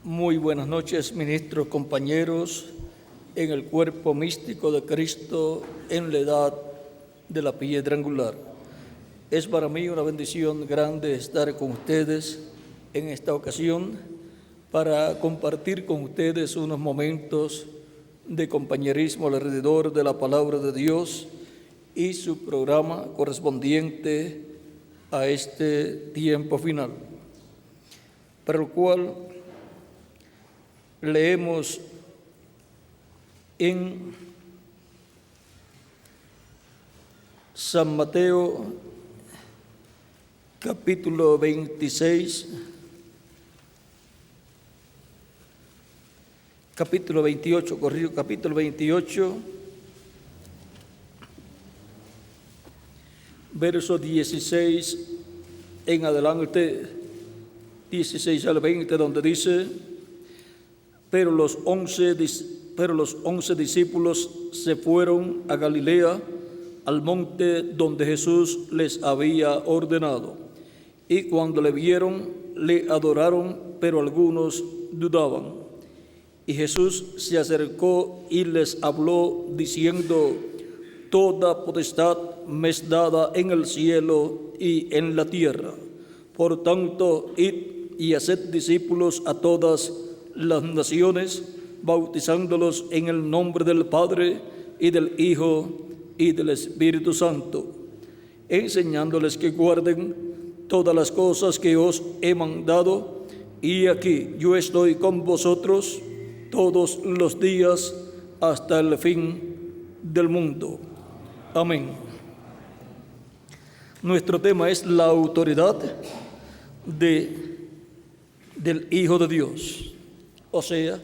Muy buenas noches, ministros, compañeros, en el cuerpo místico de Cristo, en la edad de la piedra angular. Es para mí una bendición grande estar con ustedes en esta ocasión para compartir con ustedes unos momentos de compañerismo alrededor de la palabra de Dios y su programa correspondiente a este tiempo final, para el cual leemos en San Mateo capítulo 26, capítulo 28, verso 16 en adelante, 16 al 20, donde dice: Pero los 11 discípulos se fueron a Galilea, al monte donde Jesús les había ordenado. Y cuando le vieron, le adoraron, pero algunos dudaban. Y Jesús se acercó y les habló, diciendo: Toda potestad me es dada en el cielo y en la tierra. Por tanto, id y haced discípulos a todas las naciones, bautizándolos en el nombre del Padre y del Hijo y del Espíritu Santo, enseñándoles que guarden todas las cosas que os he mandado, y aquí yo estoy con vosotros todos los días hasta el fin del mundo. Amén. Nuestro tema es la autoridad del Hijo de Dios, o sea,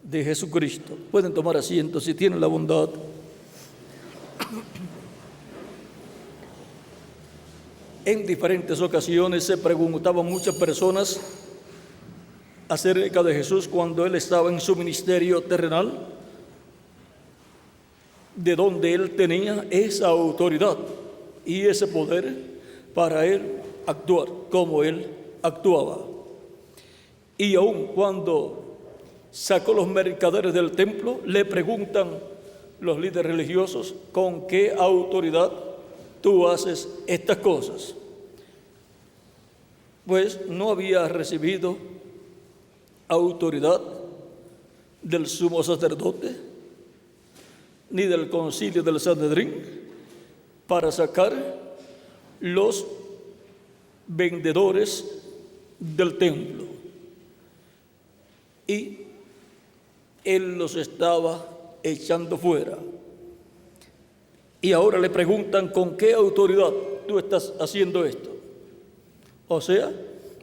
de Jesucristo. Pueden tomar asiento si tienen la bondad. En diferentes ocasiones se preguntaban muchas personas acerca de Jesús cuando Él estaba en su ministerio terrenal, de donde Él tenía esa autoridad y ese poder para Él actuar como Él actuaba. Y aun cuando sacó los mercaderes del templo, le preguntan los líderes religiosos: ¿con qué autoridad tú haces estas cosas? Pues no había recibido autoridad del sumo sacerdote ni del concilio del Sanedrín para sacar los vendedores del templo. Y Él los estaba echando fuera. Y ahora le preguntan: ¿con qué autoridad tú estás haciendo esto? O sea,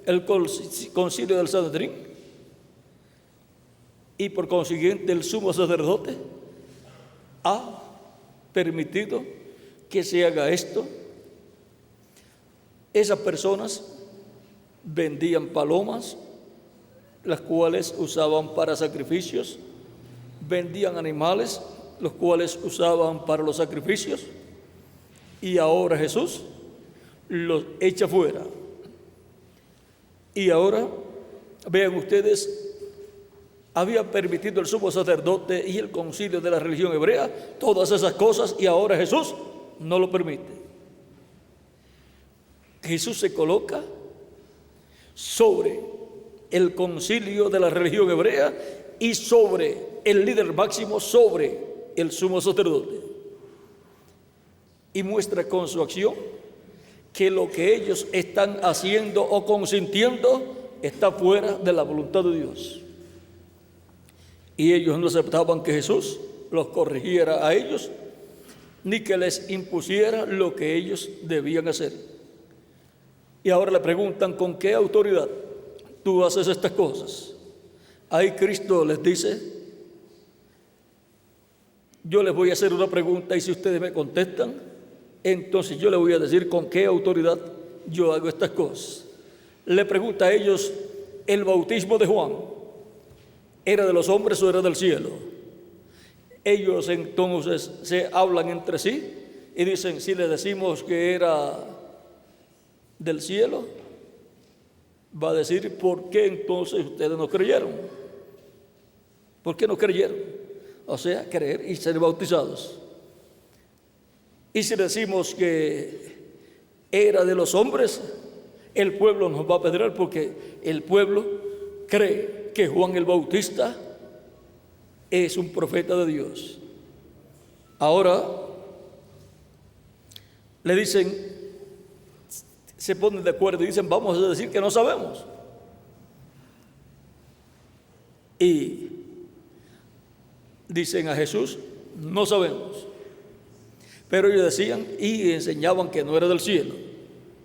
el concilio del Sanedrín y por consiguiente el sumo sacerdote ha permitido que se haga esto. Esas personas vendían palomas, las cuales usaban para sacrificios, vendían animales, los cuales usaban para los sacrificios, y ahora Jesús los echa fuera. Y ahora, vean ustedes, había permitido el sumo sacerdote y el concilio de la religión hebrea todas esas cosas, y ahora Jesús no lo permite. Jesús se coloca sobre el concilio de la religión hebrea y sobre el líder máximo, sobre el sumo sacerdote, y muestra con su acción que lo que ellos están haciendo o consintiendo está fuera de la voluntad de Dios. Y ellos no aceptaban que Jesús los corrigiera a ellos, ni que les impusiera lo que ellos debían hacer. Y ahora le preguntan: ¿con qué autoridad tú haces estas cosas? Ahí Cristo les dice: yo les voy a hacer una pregunta, y si ustedes me contestan, entonces yo les voy a decir con qué autoridad yo hago estas cosas. Le pregunta a ellos: ¿el bautismo de Juan era de los hombres o era del cielo? Ellos entonces se hablan entre sí y dicen: si le decimos que era del cielo, va a decir: ¿por qué entonces ustedes no creyeron? ¿Por qué no creyeron? O sea, creer y ser bautizados. Y si decimos que era de los hombres, el pueblo nos va a apedrear, porque el pueblo cree que Juan el Bautista es un profeta de Dios. Ahora le dicen, se ponen de acuerdo y dicen: vamos a decir que no sabemos. Y dicen a Jesús: no sabemos. Pero ellos decían y enseñaban que no era del cielo,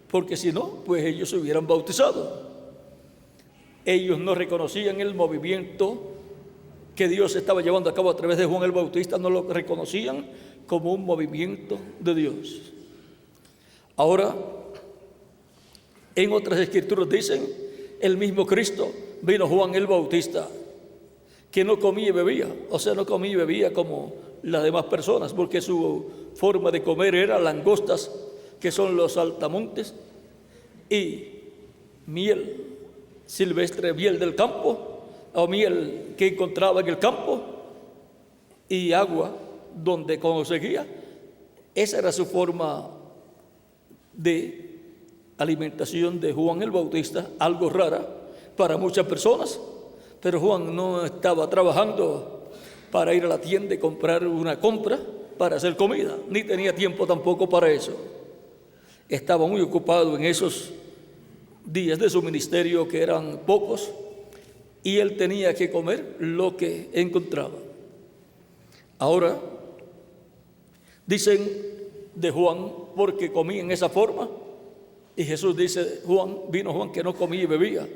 porque si no, pues ellos se hubieran bautizado. Ellos no reconocían el movimiento que Dios estaba llevando a cabo a través de Juan el Bautista, no lo reconocían como un movimiento de Dios. Ahora, en otras escrituras dicen: el mismo Cristo vino Juan el Bautista, que no comía y bebía, o sea, no comía y bebía como las demás personas, porque su forma de comer era langostas, que son los saltamontes, y miel silvestre, miel del campo, o miel que encontraba en el campo, y agua donde conseguía. Esa era su forma de alimentación de Juan el Bautista, algo rara para muchas personas, pero Juan no estaba trabajando para ir a la tienda y comprar una compra para hacer comida, ni tenía tiempo tampoco para eso. Estaba muy ocupado en esos días de su ministerio, que eran pocos, y él tenía que comer lo que encontraba. Ahora dicen de Juan porque comía en esa forma, y Jesús dice: vino Juan que no comía y bebía,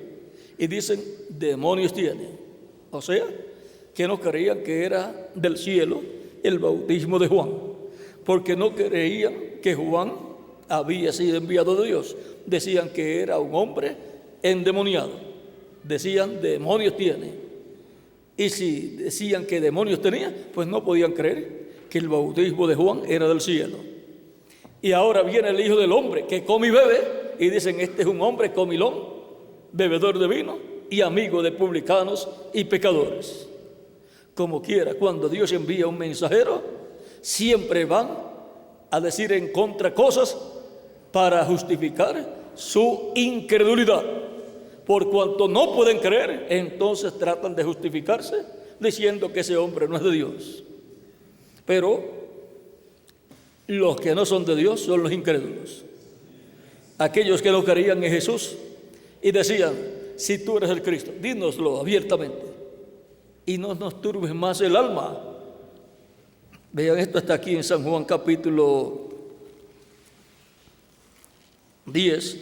y dicen: demonios tiene. O sea, que no creían que era del cielo el bautismo de Juan, porque no creían que Juan había sido enviado de Dios. Decían que era un hombre endemoniado. Decían: demonios tiene. Y si decían que demonios tenía, pues no podían creer que el bautismo de Juan era del cielo. Y ahora viene el Hijo del Hombre, que come y bebe, y dicen: este es un hombre comilón, bebedor de vino y amigo de publicanos y pecadores. Como quiera, cuando Dios envía un mensajero, siempre van a decir en contra cosas para justificar su incredulidad. Por cuanto no pueden creer, entonces tratan de justificarse diciendo que ese hombre no es de Dios. Pero los que no son de Dios son los incrédulos, aquellos que no creían en Jesús y decían: si tú eres el Cristo, dínoslo abiertamente y no nos turbes más el alma. Vean, esto está aquí en San Juan capítulo 10.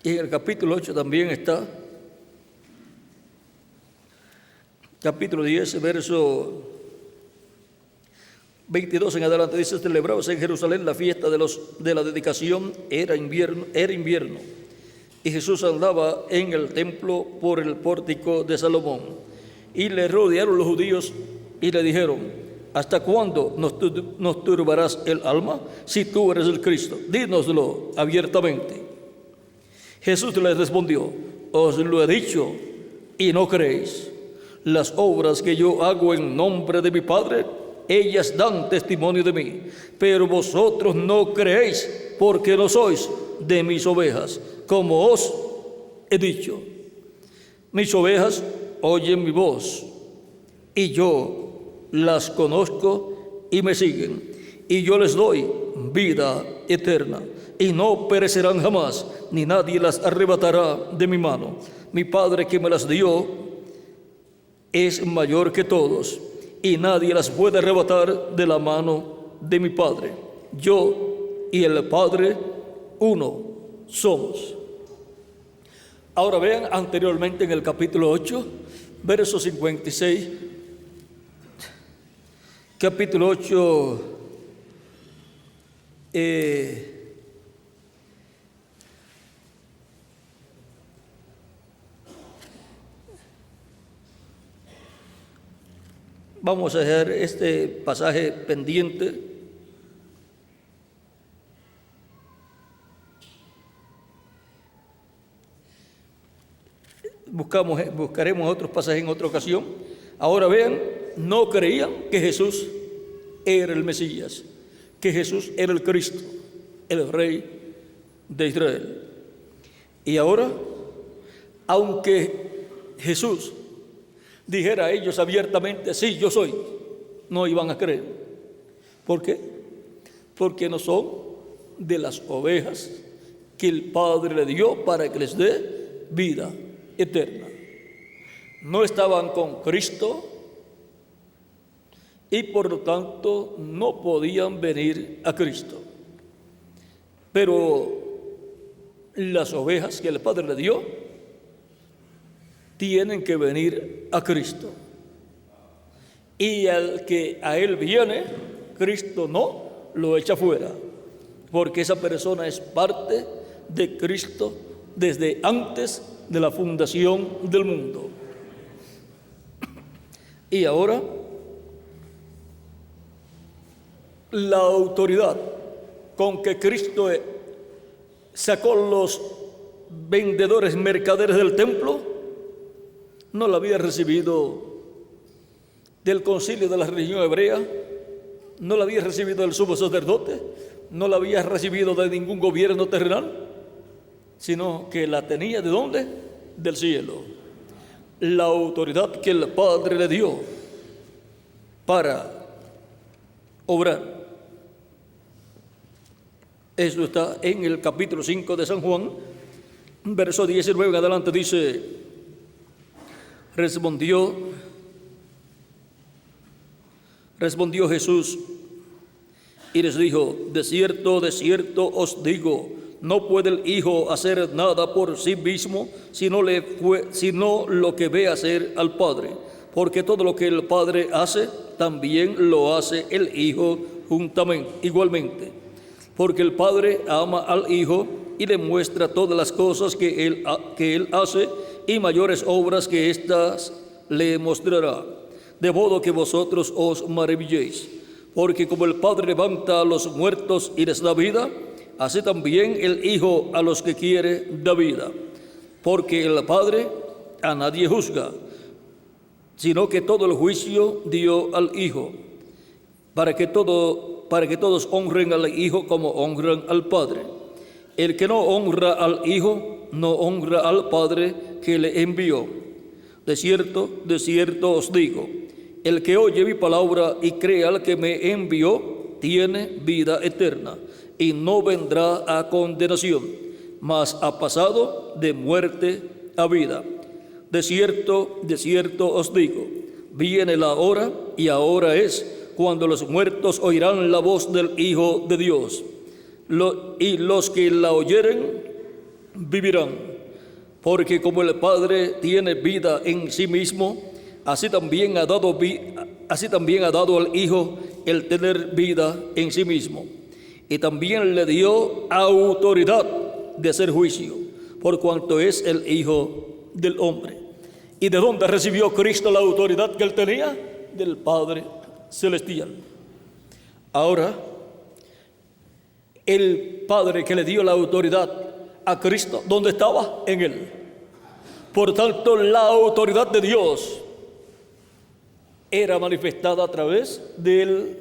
Y en el capítulo 8 también está. Capítulo 10, verso 22 en adelante, dice: celebrabas en Jerusalén la fiesta de la dedicación, era invierno, y Jesús andaba en el templo por el pórtico de Salomón, y le rodearon los judíos y le dijeron: ¿hasta cuándo nos turbarás el alma? Si tú eres el Cristo, dínoslo abiertamente. Jesús les respondió: os lo he dicho y no creéis. Las obras que yo hago en nombre de mi Padre, ellas dan testimonio de mí, pero vosotros no creéis, porque no sois de mis ovejas, como os he dicho. Mis ovejas oyen mi voz, y yo las conozco y me siguen, y yo les doy vida eterna, y no perecerán jamás, ni nadie las arrebatará de mi mano. Mi Padre que me las dio es mayor que todos, y nadie las puede arrebatar de la mano de mi Padre. Yo y el Padre uno somos. Ahora vean, anteriormente en el capítulo 8, verso 56, capítulo 8, vamos a dejar este pasaje pendiente buscaremos otros pasajes en otra ocasión. Ahora vean, no creían que Jesús era el Mesías, que Jesús era el Cristo, el Rey de Israel. Y ahora, aunque Jesús dijera a ellos abiertamente, sí, yo soy, no iban a creer. ¿Por qué? Porque no son de las ovejas que el Padre le dio para que les dé vida eterna. No estaban con Cristo y por lo tanto no podían venir a Cristo. Pero las ovejas que el Padre le dio tienen que venir a Cristo. Y al que a Él viene, Cristo no lo echa fuera, porque esa persona es parte de Cristo desde antes de la fundación del mundo. Y ahora, la autoridad con que Cristo sacó los vendedores, mercaderes del templo, no la había recibido del concilio de la religión hebrea, no la había recibido del sumo sacerdote, no la había recibido de ningún gobierno terrenal, sino que la tenía ¿de dónde? Del cielo. La autoridad que el Padre le dio para obrar. Eso está en el capítulo 5 de San Juan, verso 19 en adelante, dice: Respondió Jesús y les dijo: de cierto os digo, no puede el Hijo hacer nada por sí mismo, sino lo que ve hacer al Padre. Porque todo lo que el Padre hace, también lo hace el Hijo igualmente. Porque el Padre ama al Hijo y le muestra todas las cosas que él hace, y mayores obras que éstas le mostrará. De modo que vosotros os maravilléis. Porque como el Padre levanta a los muertos y les da vida, así también el Hijo a los que quiere da vida. Porque el Padre a nadie juzga, sino que todo el juicio dio al Hijo, para que todos honren al Hijo como honran al Padre. El que no honra al Hijo, no honra al Padre que le envió. De cierto os digo, el que oye mi palabra y cree al que me envió, tiene vida eterna, y no vendrá a condenación, mas ha pasado de muerte a vida. De cierto os digo, viene la hora, y ahora es, cuando los muertos oirán la voz del Hijo de Dios, y los que la oyeren vivirán. Porque como el Padre tiene vida en sí mismo, así también ha dado al Hijo el tener vida en sí mismo. Y también le dio autoridad de hacer juicio, por cuanto es el Hijo del hombre. ¿Y de dónde recibió Cristo la autoridad que él tenía? Del Padre celestial. Ahora, el Padre que le dio la autoridad a Cristo, ¿dónde estaba? En él. Por tanto, la autoridad de Dios era manifestada a través del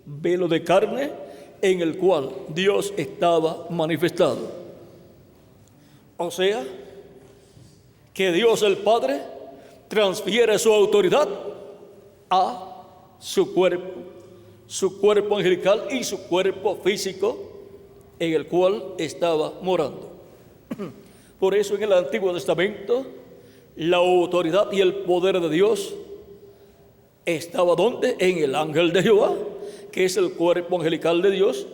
velo de carne en el cual Dios estaba manifestado. O sea, que Dios el Padre transfiere su autoridad a su cuerpo angelical y su cuerpo físico en el cual estaba morando. Por eso en el Antiguo Testamento la autoridad y el poder de Dios estaba ¿dónde? En el ángel de Jehová, que es el cuerpo angelical de Dios,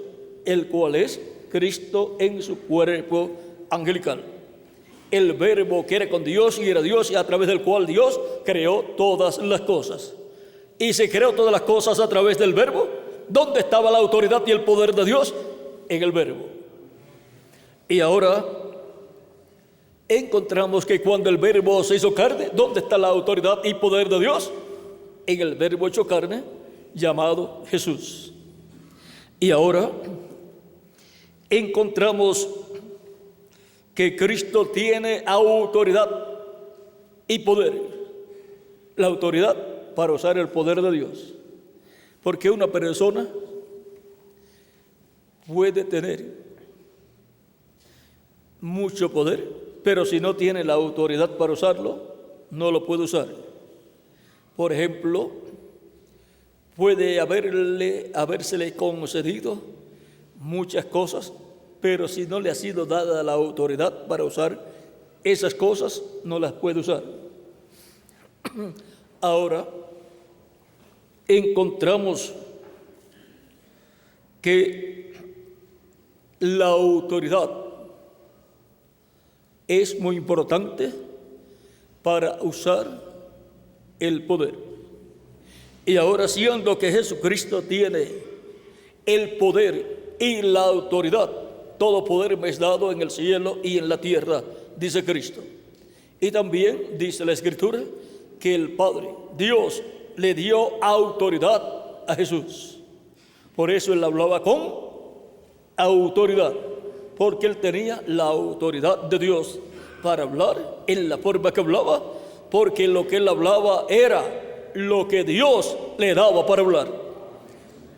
el cual es Cristo en su cuerpo angelical. El verbo que era con Dios y era Dios, y a través del cual Dios creó todas las cosas. Y se creó todas las cosas a través del verbo. ¿Dónde estaba la autoridad y el poder de Dios? En el verbo. Y ahora encontramos que cuando el verbo se hizo carne, ¿dónde está la autoridad y poder de Dios? En el verbo hecho carne, llamado Jesús. Y ahora encontramos que Cristo tiene autoridad y poder. La autoridad para usar el poder de Dios. Porque una persona puede tener mucho poder, pero si no tiene la autoridad para usarlo, no lo puede usar. Por ejemplo, puede habérsele concedido muchas cosas, pero si no le ha sido dada la autoridad para usar esas cosas, no las puede usar. Ahora, encontramos que la autoridad es muy importante para usar el poder. Y ahora, siendo que Jesucristo tiene el poder y la autoridad, todo poder me es dado en el cielo y en la tierra, dice Cristo. Y también dice la Escritura que el Padre, Dios, le dio autoridad a Jesús. Por eso él hablaba con autoridad, porque él tenía la autoridad de Dios para hablar en la forma que hablaba, porque lo que él hablaba era lo que Dios le daba para hablar.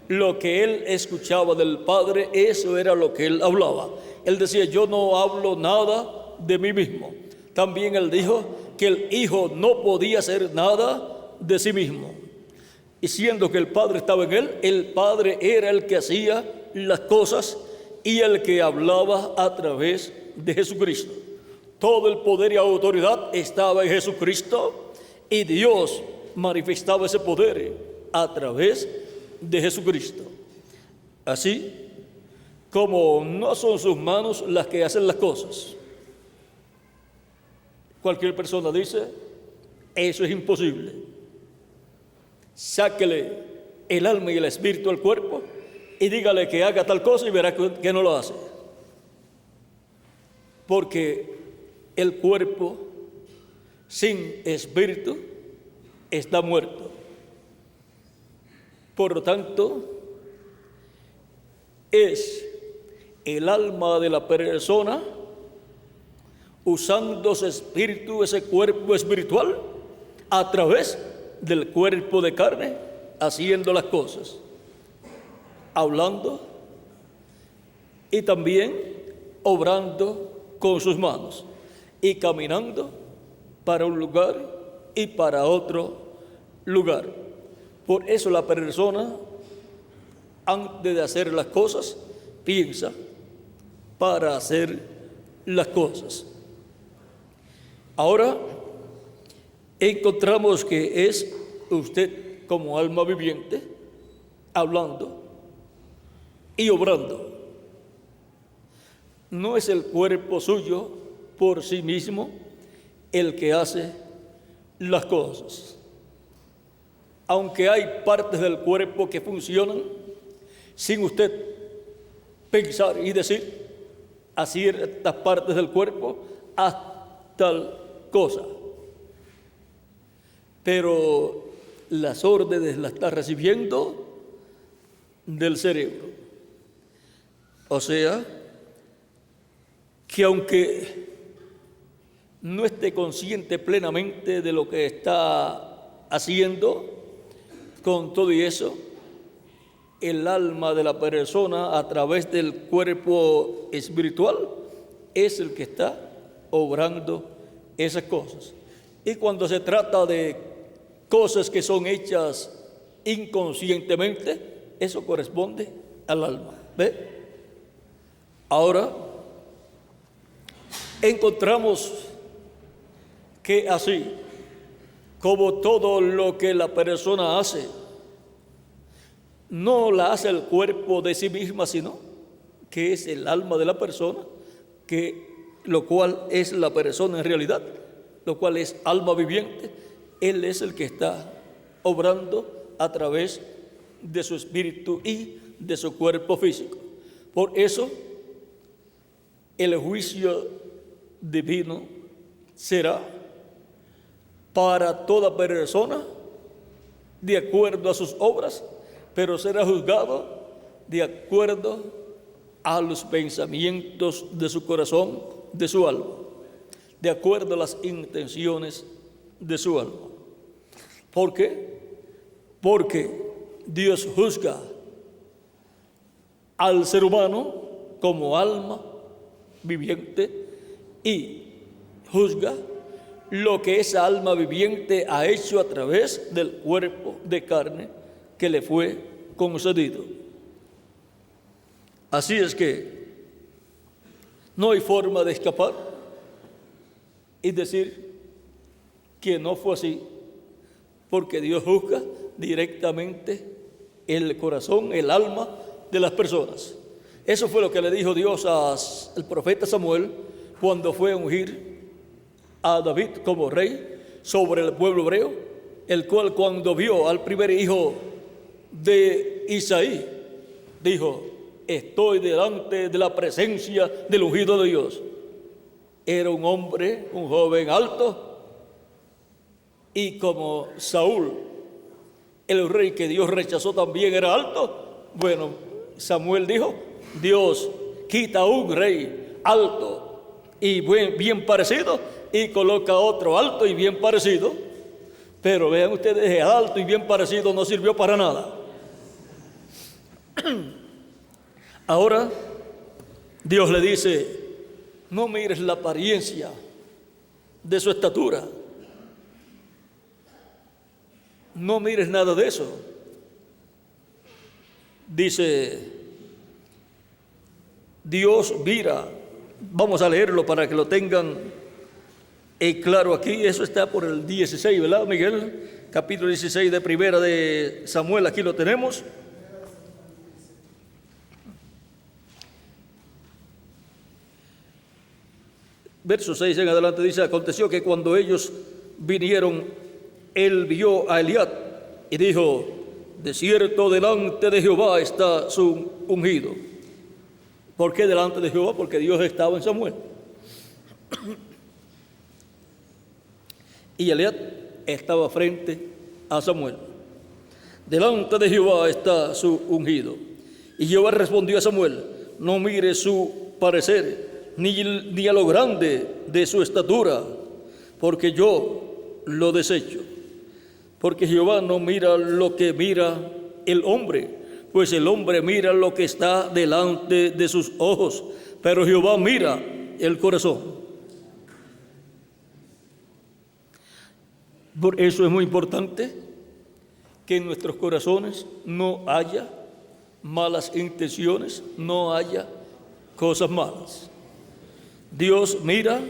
Lo que él escuchaba del Padre, eso era lo que él hablaba. Él decía, yo no hablo nada de mí mismo. También él dijo que el Hijo no podía hacer nada de sí mismo. Y siendo que el Padre estaba en él, el Padre era el que hacía las cosas y el que hablaba a través de Jesucristo. Todo el poder y autoridad estaba en Jesucristo y Dios manifestaba ese poder a través de Jesucristo. Así como no son sus manos las que hacen las cosas. Cualquier persona dice, eso es imposible. Sáquele el alma y el espíritu al cuerpo y dígale que haga tal cosa y verá que no lo hace. Porque el cuerpo sin espíritu está muerto. Por lo tanto, es el alma de la persona usando su espíritu, ese cuerpo espiritual, a través del cuerpo de carne, haciendo las cosas, hablando y también obrando con sus manos y caminando para un lugar y para otro lugar. Por eso la persona, antes de hacer las cosas, piensa para hacer las cosas. Ahora encontramos que es usted como alma viviente, hablando y obrando. No es el cuerpo suyo por sí mismo el que hace las cosas. Aunque hay partes del cuerpo que funcionan sin usted pensar y decir a ciertas partes del cuerpo, haz tal cosa. Pero las órdenes las está recibiendo del cerebro. O sea, que aunque no esté consciente plenamente de lo que está haciendo, con todo y eso, el alma de la persona a través del cuerpo espiritual es el que está obrando esas cosas. Y cuando se trata de cosas que son hechas inconscientemente, eso corresponde al alma. ¿Ve? Ahora encontramos que así como todo lo que la persona hace, no la hace el cuerpo de sí misma, sino que es el alma de la persona, lo cual es la persona en realidad, lo cual es alma viviente. Él es el que está obrando a través de su espíritu y de su cuerpo físico. Por eso, el juicio divino será para toda persona de acuerdo a sus obras, pero será juzgado de acuerdo a los pensamientos de su corazón, de su alma, de acuerdo a las intenciones de su alma. ¿Por qué? Porque Dios juzga al ser humano como alma viviente y juzga lo que esa alma viviente ha hecho a través del cuerpo de carne que le fue concedido. Así es que no hay forma de escapar y decir que no fue así, porque Dios juzga directamente el corazón, el alma de las personas. Eso fue lo que le dijo Dios al profeta Samuel cuando fue a ungir a David como rey sobre el pueblo hebreo, el cual cuando vio al primer hijo de Isaí, dijo: estoy delante de la presencia del ungido de Dios. Era un hombre, un joven alto, y como Saúl, el rey que Dios rechazó, también era alto, bueno, Samuel dijo: Dios quita un rey alto y bien parecido y coloca otro alto y bien parecido. Pero vean ustedes, el alto y bien parecido no sirvió para nada. Ahora Dios le dice: no mires la apariencia de su estatura, no mires nada de eso. Dice, Dios mira, vamos a leerlo para que lo tengan claro aquí. Eso está por el 16, ¿verdad, Miguel? Capítulo 16 de Primera de Samuel, aquí lo tenemos. Verso 6 en adelante dice: aconteció que cuando ellos vinieron, él vio a Eliab y dijo: de cierto delante de Jehová está su ungido. ¿Por qué delante de Jehová? Porque Dios estaba en Samuel. Y Eliab estaba frente a Samuel. Delante de Jehová está su ungido. Y Jehová respondió a Samuel: no mire su parecer, ni a lo grande de su estatura, porque yo lo desecho. Porque Jehová no mira lo que mira el hombre, pues el hombre mira lo que está delante de sus ojos, pero Jehová mira el corazón. Por eso es muy importante que en nuestros corazones no haya malas intenciones, no haya cosas malas. Dios mira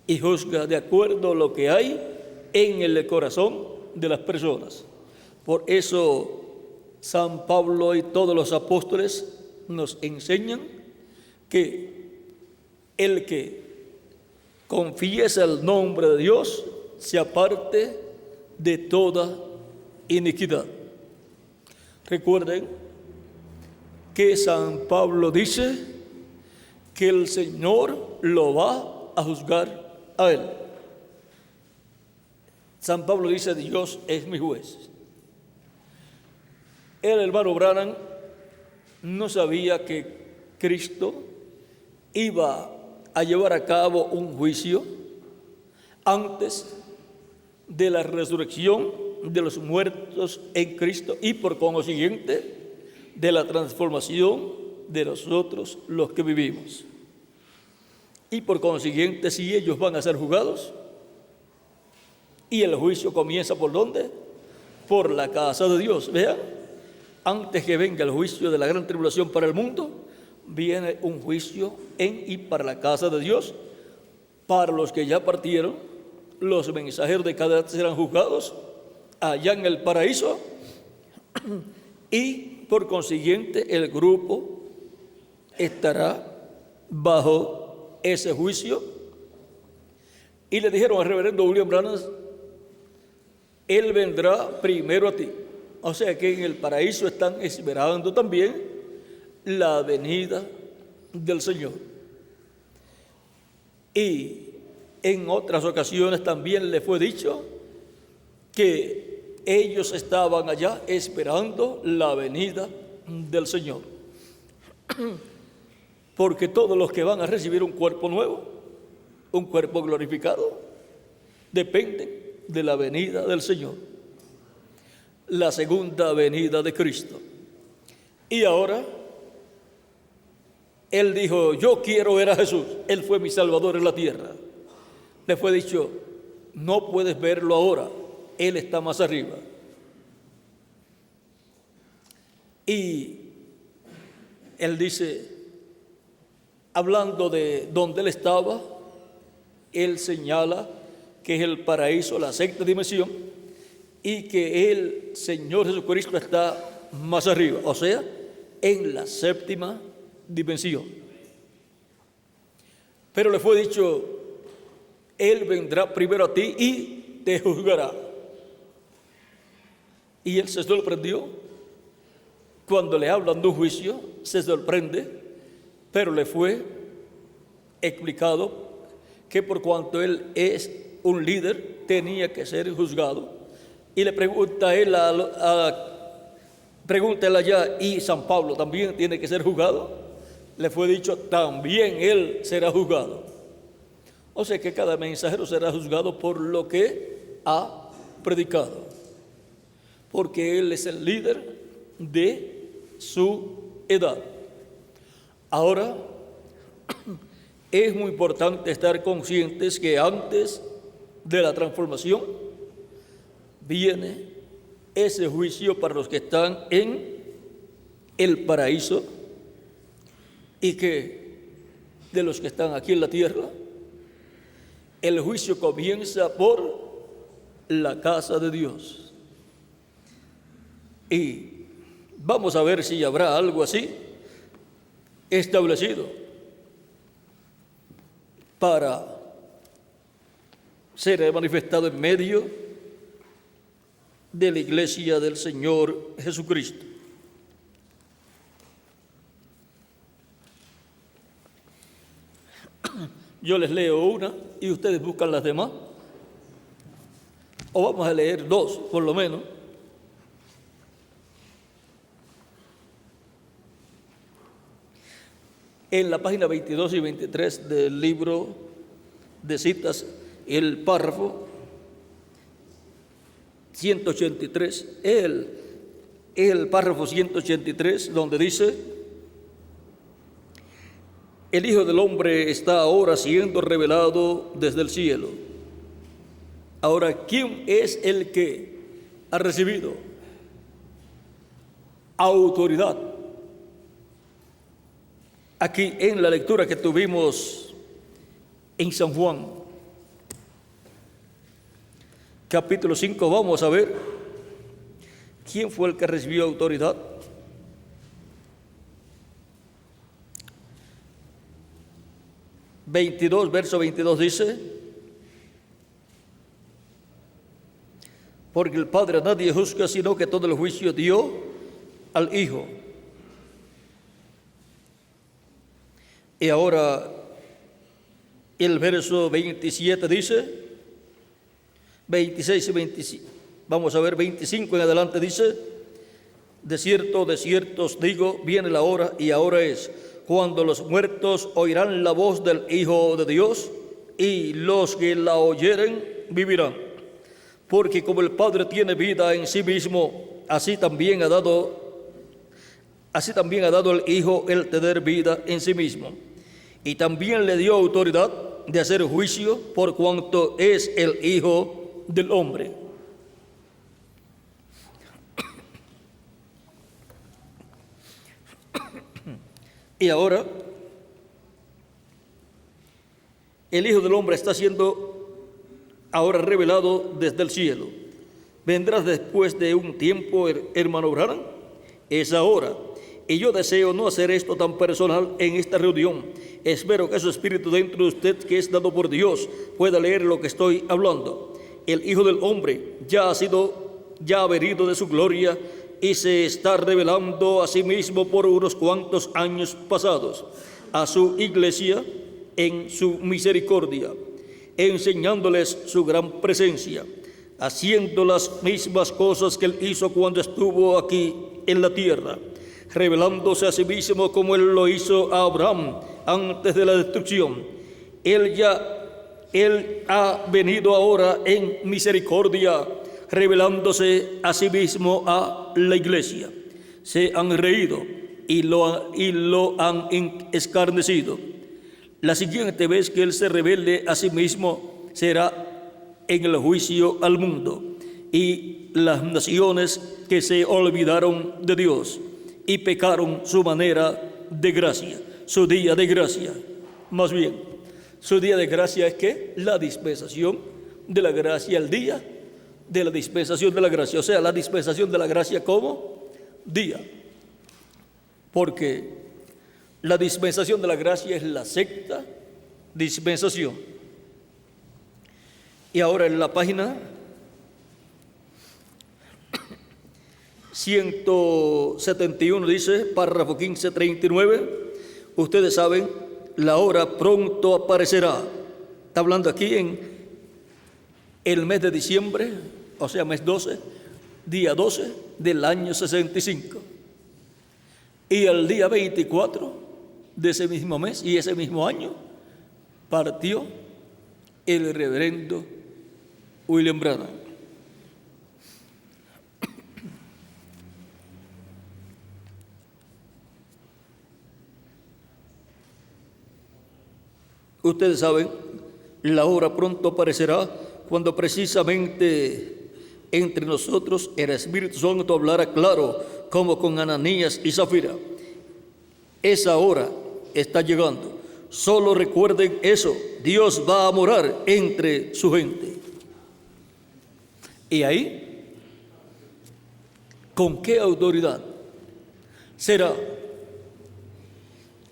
y juzga de acuerdo a lo que hay en el corazón de las personas. Por eso San Pablo y todos los apóstoles nos enseñan que el que confiesa el nombre de Dios se aparte de toda iniquidad. Recuerden que San Pablo dice que el Señor lo va a juzgar a él. San Pablo dice: Dios es mi juez. El hermano Branham no sabía que Cristo iba a llevar a cabo un juicio antes de la resurrección de los muertos en Cristo y por consiguiente de la transformación de nosotros los que vivimos. Y por consiguiente, si ellos van a ser juzgados, y el juicio comienza ¿por dónde? Por la casa de Dios. Vean, antes que venga el juicio de la gran tribulación para el mundo, viene un juicio en y para la casa de Dios. Para los que ya partieron, los mensajeros de cada edad serán juzgados allá en el paraíso, y por consiguiente el grupo estará bajo ese juicio. Y le dijeron al reverendo William Branham: él vendrá primero a ti. O sea que en el paraíso están esperando también la venida del Señor. Y en otras ocasiones también le fue dicho que ellos estaban allá esperando la venida del Señor. Porque todos los que van a recibir un cuerpo nuevo, un cuerpo glorificado, dependen de la venida del Señor, la segunda venida de Cristo. Y ahora, él dijo, yo quiero ver a Jesús. Él fue mi Salvador en la tierra. Le fue dicho, no puedes verlo ahora, Él está más arriba. Y él dice, hablando de donde él estaba, él señala que es el paraíso, la sexta dimensión, y que el Señor Jesucristo está más arriba, o sea, en la séptima dimensión. Pero le fue dicho, Él vendrá primero a ti y te juzgará. Y él se sorprendió. Cuando le hablan de un juicio, se sorprende, pero le fue explicado que por cuanto él es un líder, tenía que ser juzgado. Y le pregunta a él, pregúntale allá, ¿y San Pablo también tiene que ser juzgado? Le fue dicho, también él será juzgado. O sea que cada mensajero será juzgado por lo que ha predicado, porque él es el líder de su edad. Ahora, es muy importante estar conscientes que antes de la transformación viene ese juicio para los que están en el paraíso, y que de los que están aquí en la tierra, el juicio comienza por la casa de Dios. Y vamos a ver si habrá algo así establecido para ser manifestado en medio de la iglesia del Señor Jesucristo. Yo les leo una y ustedes buscan las demás, o vamos a leer dos por lo menos. En la página 22 y 23 del libro de citas, el párrafo 183, el párrafo 183, donde dice, el Hijo del Hombre está ahora siendo revelado desde el cielo. Ahora, ¿quién es el que ha recibido autoridad? Aquí en la lectura que tuvimos en San Juan, capítulo 5, vamos a ver quién fue el que recibió autoridad. Verso 22 dice, porque el Padre a nadie juzga, sino que todo el juicio dio al Hijo. Y ahora el verso 27 dice, 26 y 25, vamos a ver 25 en adelante dice, de cierto os digo, viene la hora y ahora es, cuando los muertos oirán la voz del Hijo de Dios, y los que la oyeren vivirán. Porque como el Padre tiene vida en sí mismo, así también ha dado el Hijo el tener vida en sí mismo. Y también le dio autoridad de hacer juicio por cuanto es el Hijo del Hombre. Y ahora, el Hijo del Hombre está siendo ahora revelado desde el cielo. ¿Vendrás después de un tiempo, hermano Branham? Es ahora. Y yo deseo no hacer esto tan personal en esta reunión. Espero que su espíritu dentro de usted, que es dado por Dios, pueda leer lo que estoy hablando. El Hijo del Hombre ya ha venido de su gloria y se está revelando a sí mismo por unos cuantos años pasados a su iglesia en su misericordia, enseñándoles su gran presencia, haciendo las mismas cosas que Él hizo cuando estuvo aquí en la tierra, revelándose a sí mismo como Él lo hizo a Abraham antes de la destrucción. Él ya Él ha venido ahora en misericordia, revelándose a sí mismo a la iglesia. Se han reído y lo han escarnecido. La siguiente vez que Él se revele a sí mismo será en el juicio al mundo y las naciones que se olvidaron de Dios y pecaron su manera de gracia, su día de gracia. Más bien, su día de gracia es que la dispensación de la gracia, el día de la dispensación de la gracia, o sea, la dispensación de la gracia como día, porque la dispensación de la gracia es la sexta dispensación. Y ahora en la página 171 dice, párrafo 1539, ustedes saben, la hora pronto aparecerá. Está hablando aquí en el mes de diciembre, o sea, mes 12, día 12 del año 65. Y el día 24 de ese mismo mes y ese mismo año partió el reverendo William Branham. Ustedes saben, la hora pronto aparecerá cuando precisamente entre nosotros el Espíritu Santo hablará claro, como con Ananías y Zafira. Esa hora está llegando. Solo recuerden eso, Dios va a morar entre su gente. Y ahí, ¿con qué autoridad será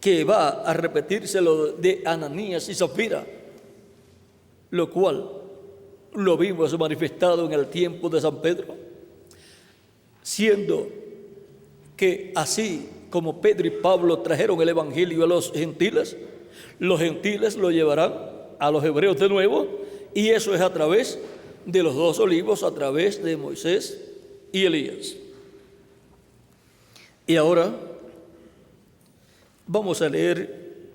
que va a repetirse lo de Ananías y Zafira, lo cual lo vimos manifestado en el tiempo de San Pedro, siendo que así como Pedro y Pablo trajeron el Evangelio a los gentiles lo llevarán a los hebreos de nuevo, y eso es a través de los dos olivos, a través de Moisés y Elías. Y ahora vamos a leer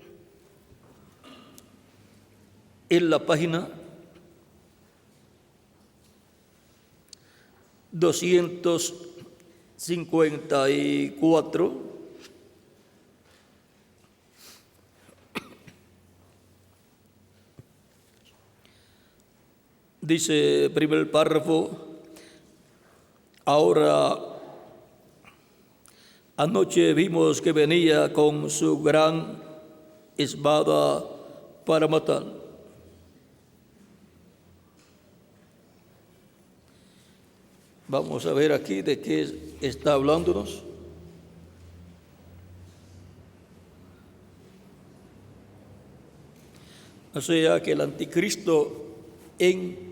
en la página 254, dice primer párrafo, ahora anoche vimos que venía con su gran espada para matar. Vamos a ver aquí de qué está hablándonos. O sea que el anticristo en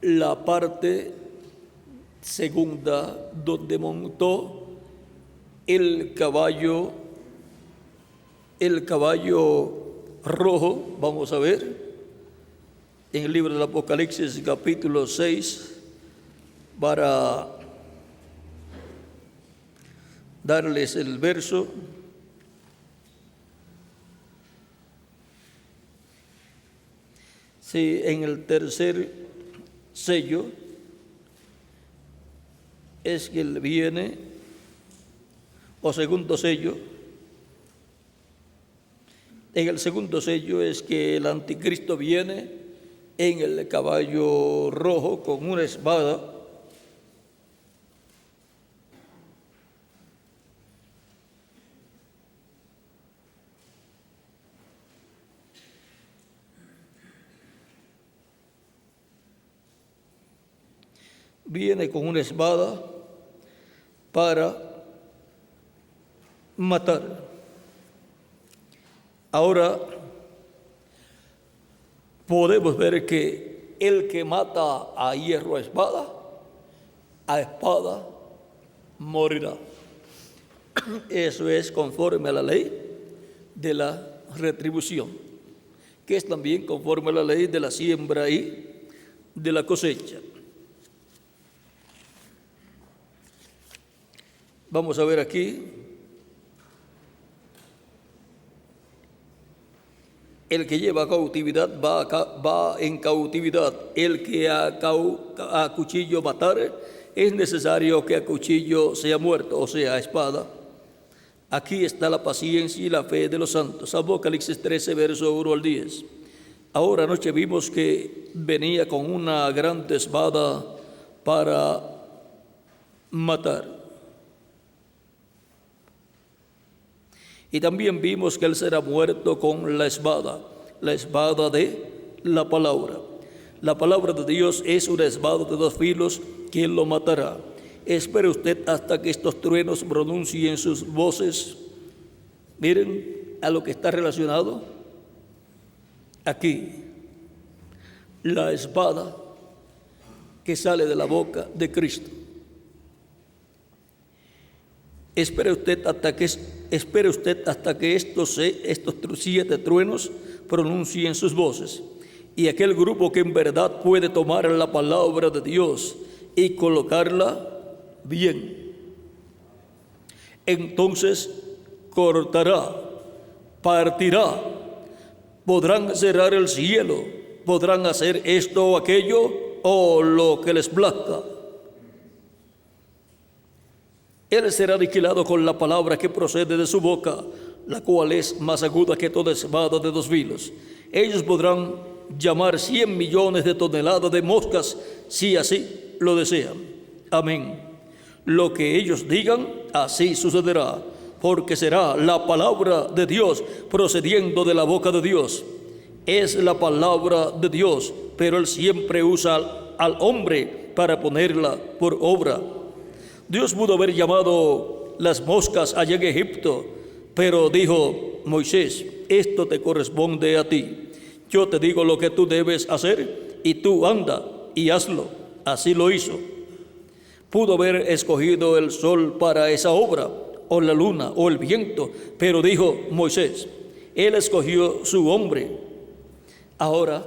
la parte segunda, donde montó el caballo rojo, vamos a ver, en el libro del Apocalipsis capítulo 6, para darles el verso. Sí, en el tercer sello es que él viene, o segundo sello. En el segundo sello es que el anticristo viene en el caballo rojo con una espada. Viene con una espada para matar. Ahora podemos ver que el que mata a hierro a espada morirá. Eso es conforme a la ley de la retribución, que es también conforme a la ley de la siembra y de la cosecha. Vamos a ver aquí El que lleva cautividad va en cautividad. El que a cuchillo matar, es necesario que a cuchillo sea muerto, o sea, a espada. Aquí está la paciencia y la fe de los santos. Apocalipsis 13, verso 1 al 10. Ahora anoche vimos que venía con una gran espada para matar. Y también vimos que él será muerto con la espada de la palabra. La palabra de Dios es una espada de dos filos que él lo matará. Espere usted hasta que estos truenos pronuncien sus voces. Miren a lo que está relacionado aquí. La espada que sale de la boca de Cristo. Espere usted hasta que estos 7 truenos pronuncien sus voces. Y aquel grupo que en verdad puede tomar la palabra de Dios y colocarla bien, entonces cortará, partirá, podrán cerrar el cielo, podrán hacer esto o aquello o lo que les plazca. Él será aniquilado con la palabra que procede de su boca, la cual es más aguda que toda espada de dos filos. Ellos podrán llamar 100 millones de toneladas de moscas si así lo desean. Amén. Lo que ellos digan, así sucederá, porque será la palabra de Dios procediendo de la boca de Dios. Es la palabra de Dios, pero Él siempre usa al hombre para ponerla por obra. Dios pudo haber llamado las moscas allá en Egipto, pero dijo: Moisés, esto te corresponde a ti. Yo te digo lo que tú debes hacer y tú anda y hazlo. Así lo hizo. Pudo haber escogido el sol para esa obra, o la luna, o el viento, pero dijo Moisés. Él escogió su hombre. Ahora,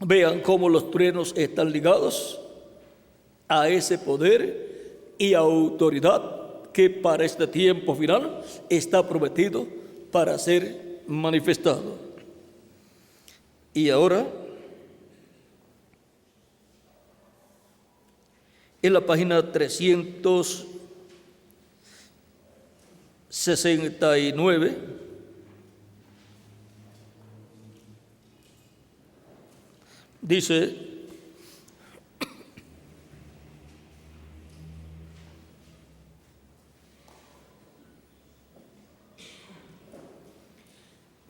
vean cómo los truenos están ligados a ese poder y autoridad que para este tiempo final está prometido para ser manifestado. Y ahora, en la página 369, dice: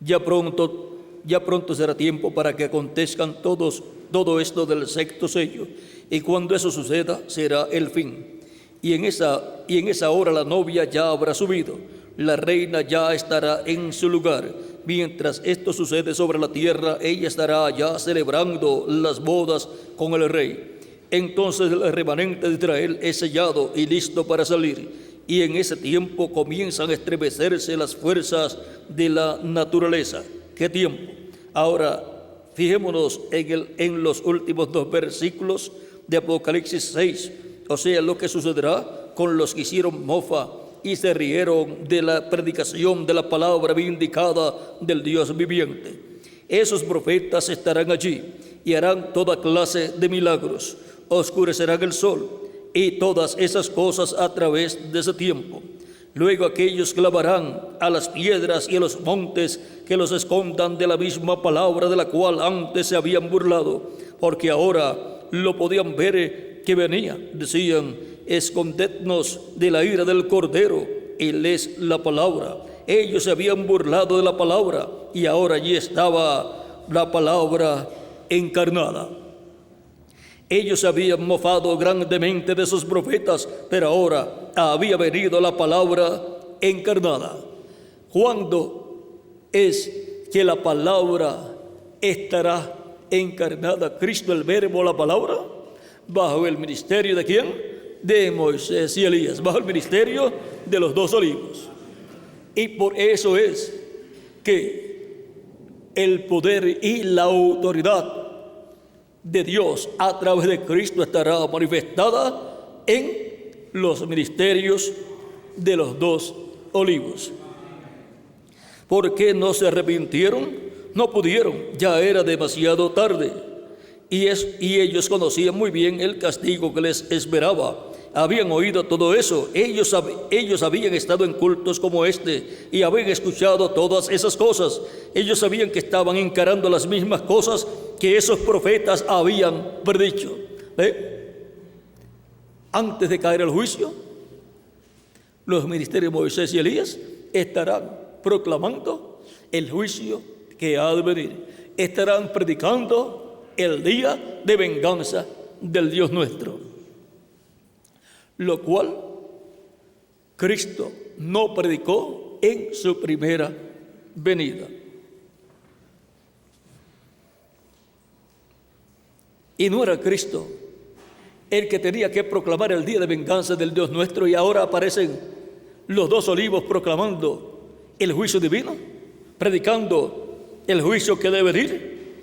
Ya pronto será tiempo para que acontezcan todo esto del sexto sello, y cuando eso suceda será el fin. Y en esa hora la novia ya habrá subido, la reina ya estará en su lugar. Mientras esto sucede sobre la tierra, ella estará ya celebrando las bodas con el rey. Entonces el remanente de Israel es sellado y listo para salir. Y en ese tiempo comienzan a estremecerse las fuerzas de la naturaleza. ¿Qué tiempo? Ahora, fijémonos en los últimos 2 versículos de Apocalipsis 6, o sea, lo que sucederá con los que hicieron mofa y se rieron de la predicación de la palabra vindicada del Dios viviente. Esos profetas estarán allí y harán toda clase de milagros, oscurecerán el sol y todas esas cosas a través de ese tiempo. Luego aquellos clamarán a las piedras y a los montes que los escondan de la misma palabra de la cual antes se habían burlado, porque ahora lo podían ver que venía. Decían: escondednos de la ira del Cordero. Él es la palabra. Ellos se habían burlado de la palabra y ahora allí estaba la palabra encarnada. Ellos se habían mofado grandemente de sus profetas, pero ahora había venido la palabra encarnada. ¿Cuándo es que la palabra estará encarnada? Cristo, el verbo, la palabra, bajo el ministerio ¿de quién? De Moisés y Elías, bajo el ministerio de los 2 olivos. Y por eso es que el poder y la autoridad de Dios a través de Cristo estará manifestada en los ministerios de los 2 olivos. ¿Por qué no se arrepintieron? No pudieron, ya era demasiado tarde. Y ellos conocían muy bien el castigo que les esperaba. Habían oído todo eso. Ellos habían estado en cultos como este y habían escuchado todas esas cosas. Ellos sabían que estaban encarando las mismas cosas que esos profetas habían predicho. Antes de caer el juicio, los ministerios de Moisés y Elías estarán proclamando el juicio que ha de venir. Estarán predicando el día de venganza del Dios nuestro, lo cual Cristo no predicó en su primera venida. Y no era Cristo el que tenía que proclamar el día de venganza del Dios nuestro, y ahora aparecen los dos olivos proclamando el juicio divino, predicando el juicio que debe venir,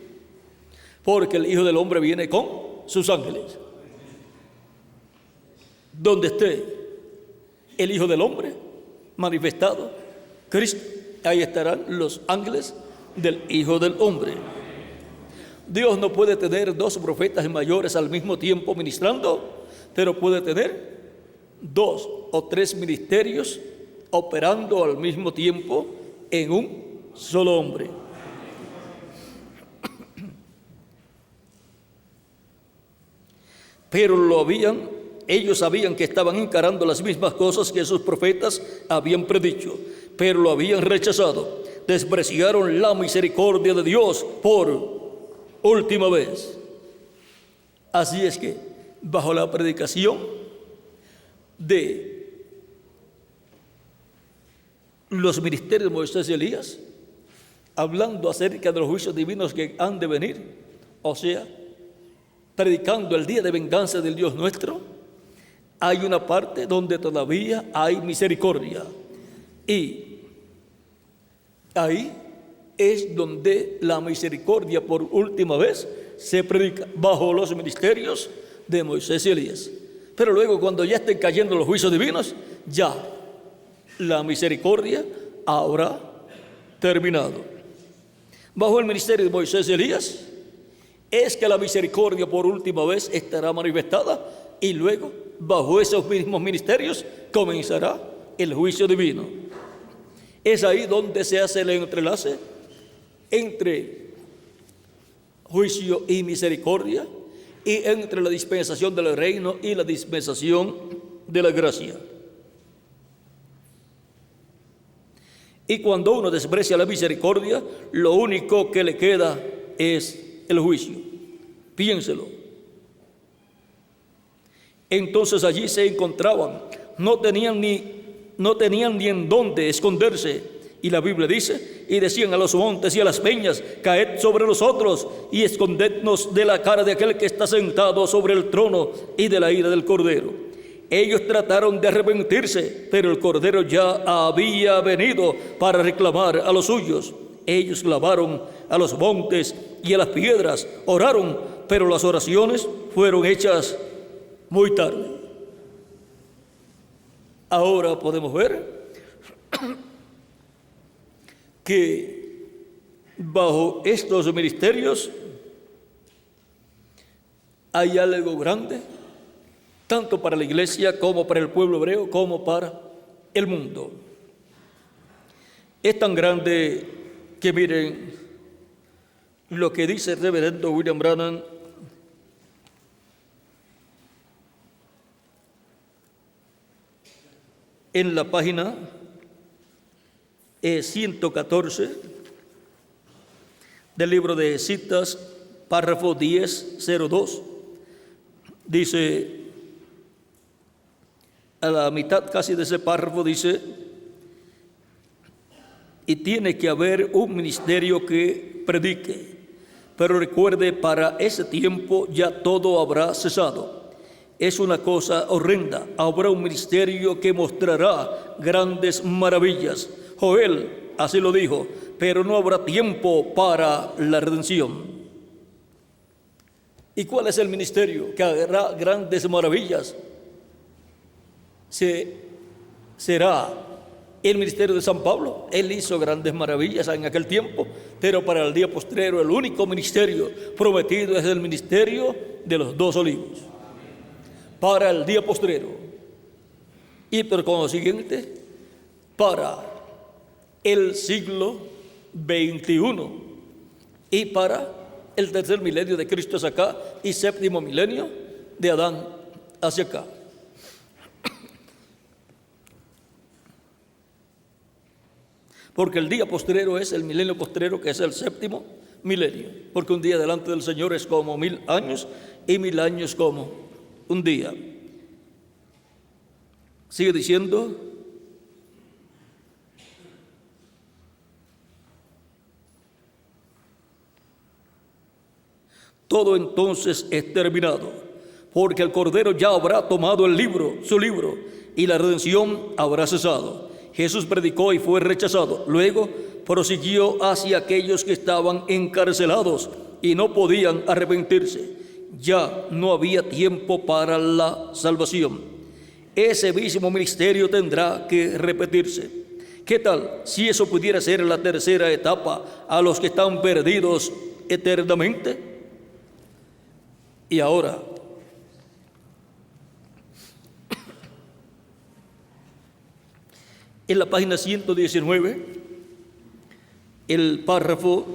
porque el Hijo del Hombre viene con sus ángeles. Donde esté el Hijo del Hombre manifestado, Cristo, ahí estarán los ángeles del Hijo del Hombre. Dios no puede tener dos profetas mayores al mismo tiempo ministrando, pero puede tener dos o tres ministerios operando al mismo tiempo en un solo hombre. Pero ellos sabían que estaban encarando las mismas cosas que sus profetas habían predicho, pero lo habían rechazado. Despreciaron la misericordia de Dios por última vez. Así es que, bajo la predicación de los ministerios de Moisés y Elías, hablando acerca de los juicios divinos que han de venir, o sea, predicando el día de venganza del Dios nuestro, hay una parte donde todavía hay misericordia, y ahí es donde la misericordia por última vez se predica, bajo los ministerios de Moisés y Elías. Pero luego, cuando ya estén cayendo los juicios divinos, ya la misericordia habrá terminado. Bajo el ministerio de Moisés y Elías es que la misericordia por última vez estará manifestada, y luego bajo esos mismos ministerios comenzará el juicio divino. Es ahí donde se hace el entrelace entre juicio y misericordia, y entre la dispensación del reino y la dispensación de la gracia. Y cuando uno desprecia la misericordia, lo único que le queda es el juicio. Piénselo. Entonces allí se encontraban, no tenían ni en dónde esconderse. Y la Biblia dice, y decían a los montes y a las peñas, caed sobre nosotros y escondednos de la cara de aquel que está sentado sobre el trono y de la ira del Cordero. Ellos trataron de arrepentirse, pero el Cordero ya había venido para reclamar a los suyos. Ellos clamaron a los montes y a las piedras, oraron, pero las oraciones fueron hechas muy tarde. Ahora podemos ver que bajo estos ministerios hay algo grande, tanto para la iglesia como para el pueblo hebreo, como para el mundo. Es tan grande que miren lo que dice el reverendo William Branham en la página 114 del libro de citas, párrafo 10:02. Dice, a la mitad casi de ese párrafo dice, y tiene que haber un ministerio que predique, pero recuerde, para ese tiempo ya todo habrá cesado. Es una cosa horrenda. Habrá un ministerio que mostrará grandes maravillas. Joel así lo dijo, pero no habrá tiempo para la redención. ¿Y cuál es el ministerio que hará grandes maravillas? Será El ministerio de San Pablo, él hizo grandes maravillas en aquel tiempo, pero para el día postrero el único ministerio prometido es el ministerio de los 2 olivos. Para el día postrero. Y por consiguiente, para el siglo XXI y para el tercer milenio de Cristo hacia acá y 7º milenio de Adán hacia acá. Porque el día postrero es el milenio postrero, que es el 7º milenio. Porque un día delante del Señor es como 1000 años y 1000 años como un día. Sigue diciendo: todo entonces es terminado, porque el Cordero ya habrá tomado el libro, su libro, y la redención habrá cesado. Jesús predicó y fue rechazado. Luego prosiguió hacia aquellos que estaban encarcelados y no podían arrepentirse. Ya no había tiempo para la salvación. Ese mismo ministerio tendrá que repetirse. ¿Qué tal si eso pudiera ser la tercera etapa a los que están perdidos eternamente? Y ahora, en la página 119, el párrafo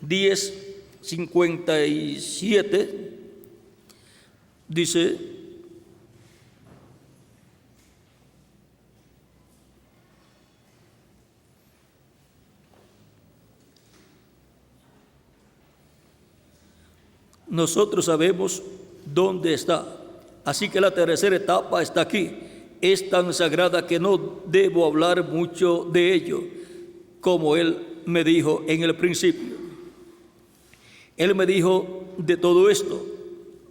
1057 dice: nosotros sabemos dónde está, así que la tercera etapa está aquí. Es tan sagrada que no debo hablar mucho de ello, como Él me dijo en el principio. Él me dijo de todo esto.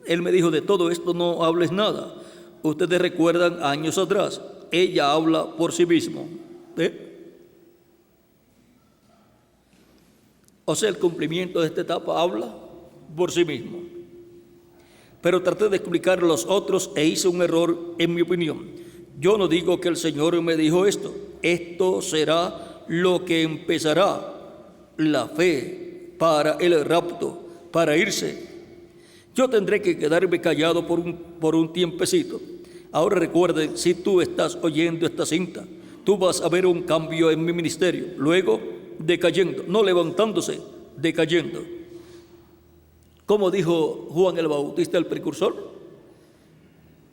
Él me dijo: de todo esto no hables nada. Ustedes recuerdan años atrás. Ella habla por sí mismo. O sea, el cumplimiento de esta etapa habla por sí mismo. Pero traté de explicar a los otros e hice un error en mi opinión. Yo no digo que el Señor me dijo esto. Esto será lo que empezará la fe para el rapto, para irse. Yo tendré que quedarme callado por un tiempecito. Ahora recuerden, si tú estás oyendo esta cinta, tú vas a ver un cambio en mi ministerio. Luego, decayendo, no levantándose, decayendo. Como dijo Juan el Bautista, el precursor: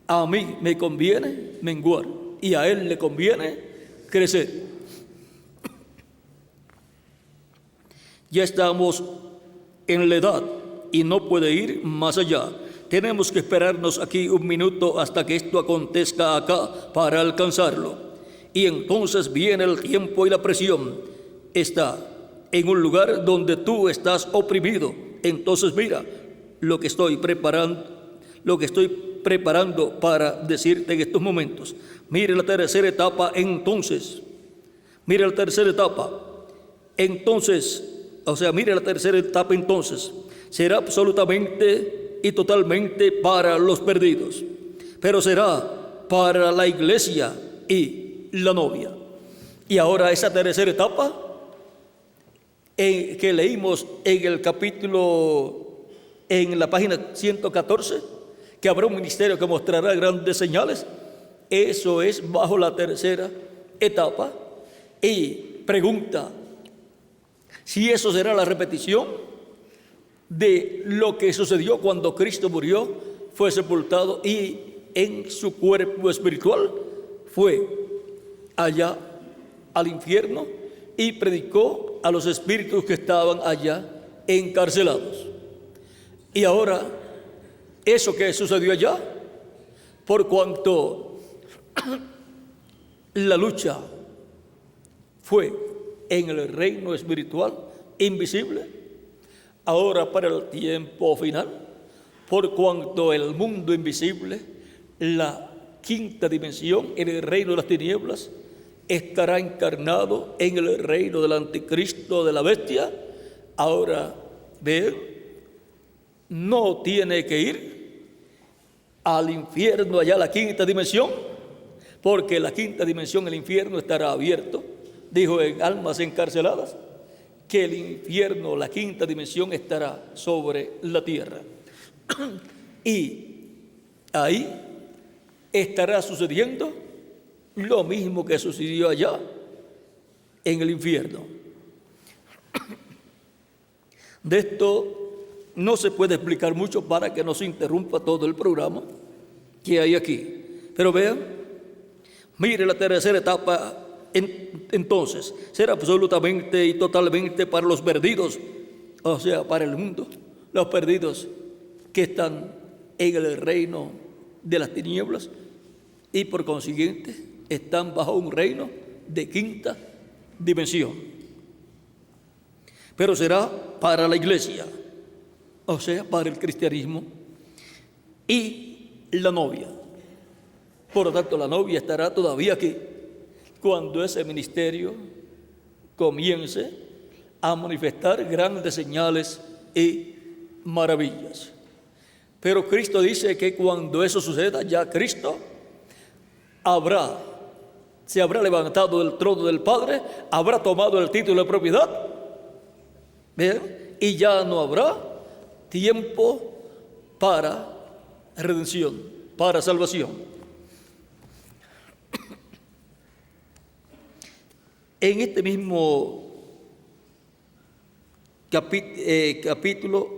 a mí me conviene menguar y a él le conviene crecer. Ya estamos en la edad y no puede ir más allá. Tenemos que esperarnos aquí un minuto hasta que esto acontezca acá para alcanzarlo. Y entonces viene el tiempo y la presión. Está en un lugar donde tú estás oprimido. Entonces mira lo que estoy preparando para decirte en estos momentos. Mire la tercera etapa entonces. Mire la tercera etapa. Entonces, mire la tercera etapa entonces. Será absolutamente y totalmente para los perdidos. Pero será para la iglesia y la novia. Y ahora esa tercera etapa que leímos en el capítulo, en la página 114, que habrá un ministerio que mostrará grandes señales. Eso es bajo la tercera etapa. Y pregunta si eso será la repetición de lo que sucedió cuando Cristo murió, fue sepultado y en su cuerpo espiritual fue allá al infierno y predicó a los espíritus que estaban allá encarcelados. Y ahora, eso que sucedió allá, por cuanto la lucha fue en el reino espiritual invisible, ahora para el tiempo final, por cuanto el mundo invisible, la quinta dimensión, en el reino de las tinieblas, estará encarnado en el reino del anticristo, de la bestia. Ahora, vean, no tiene que ir al infierno, allá a la quinta dimensión, porque la quinta dimensión, el infierno, estará abierto. Dijo en almas encarceladas que el infierno, la quinta dimensión, estará sobre la tierra. Y ahí estará sucediendo lo mismo que sucedió allá en el infierno. De esto no se puede explicar mucho para que no se interrumpa todo el programa que hay aquí. Pero vean, mire la tercera etapa. Entonces, será absolutamente y totalmente para los perdidos, o sea, para el mundo, los perdidos que están en el reino de las tinieblas y por consiguiente están bajo un reino de quinta dimensión. Pero será para la iglesia, o sea, para el cristianismo y la novia. Por lo tanto, la novia estará todavía aquí cuando ese ministerio comience a manifestar grandes señales y maravillas. Pero Cristo dice que cuando eso suceda, ya Cristo se habrá levantado del trono del Padre, habrá tomado el título de propiedad, ¿bien? Y ya no habrá tiempo para redención, para salvación. En este mismo capítulo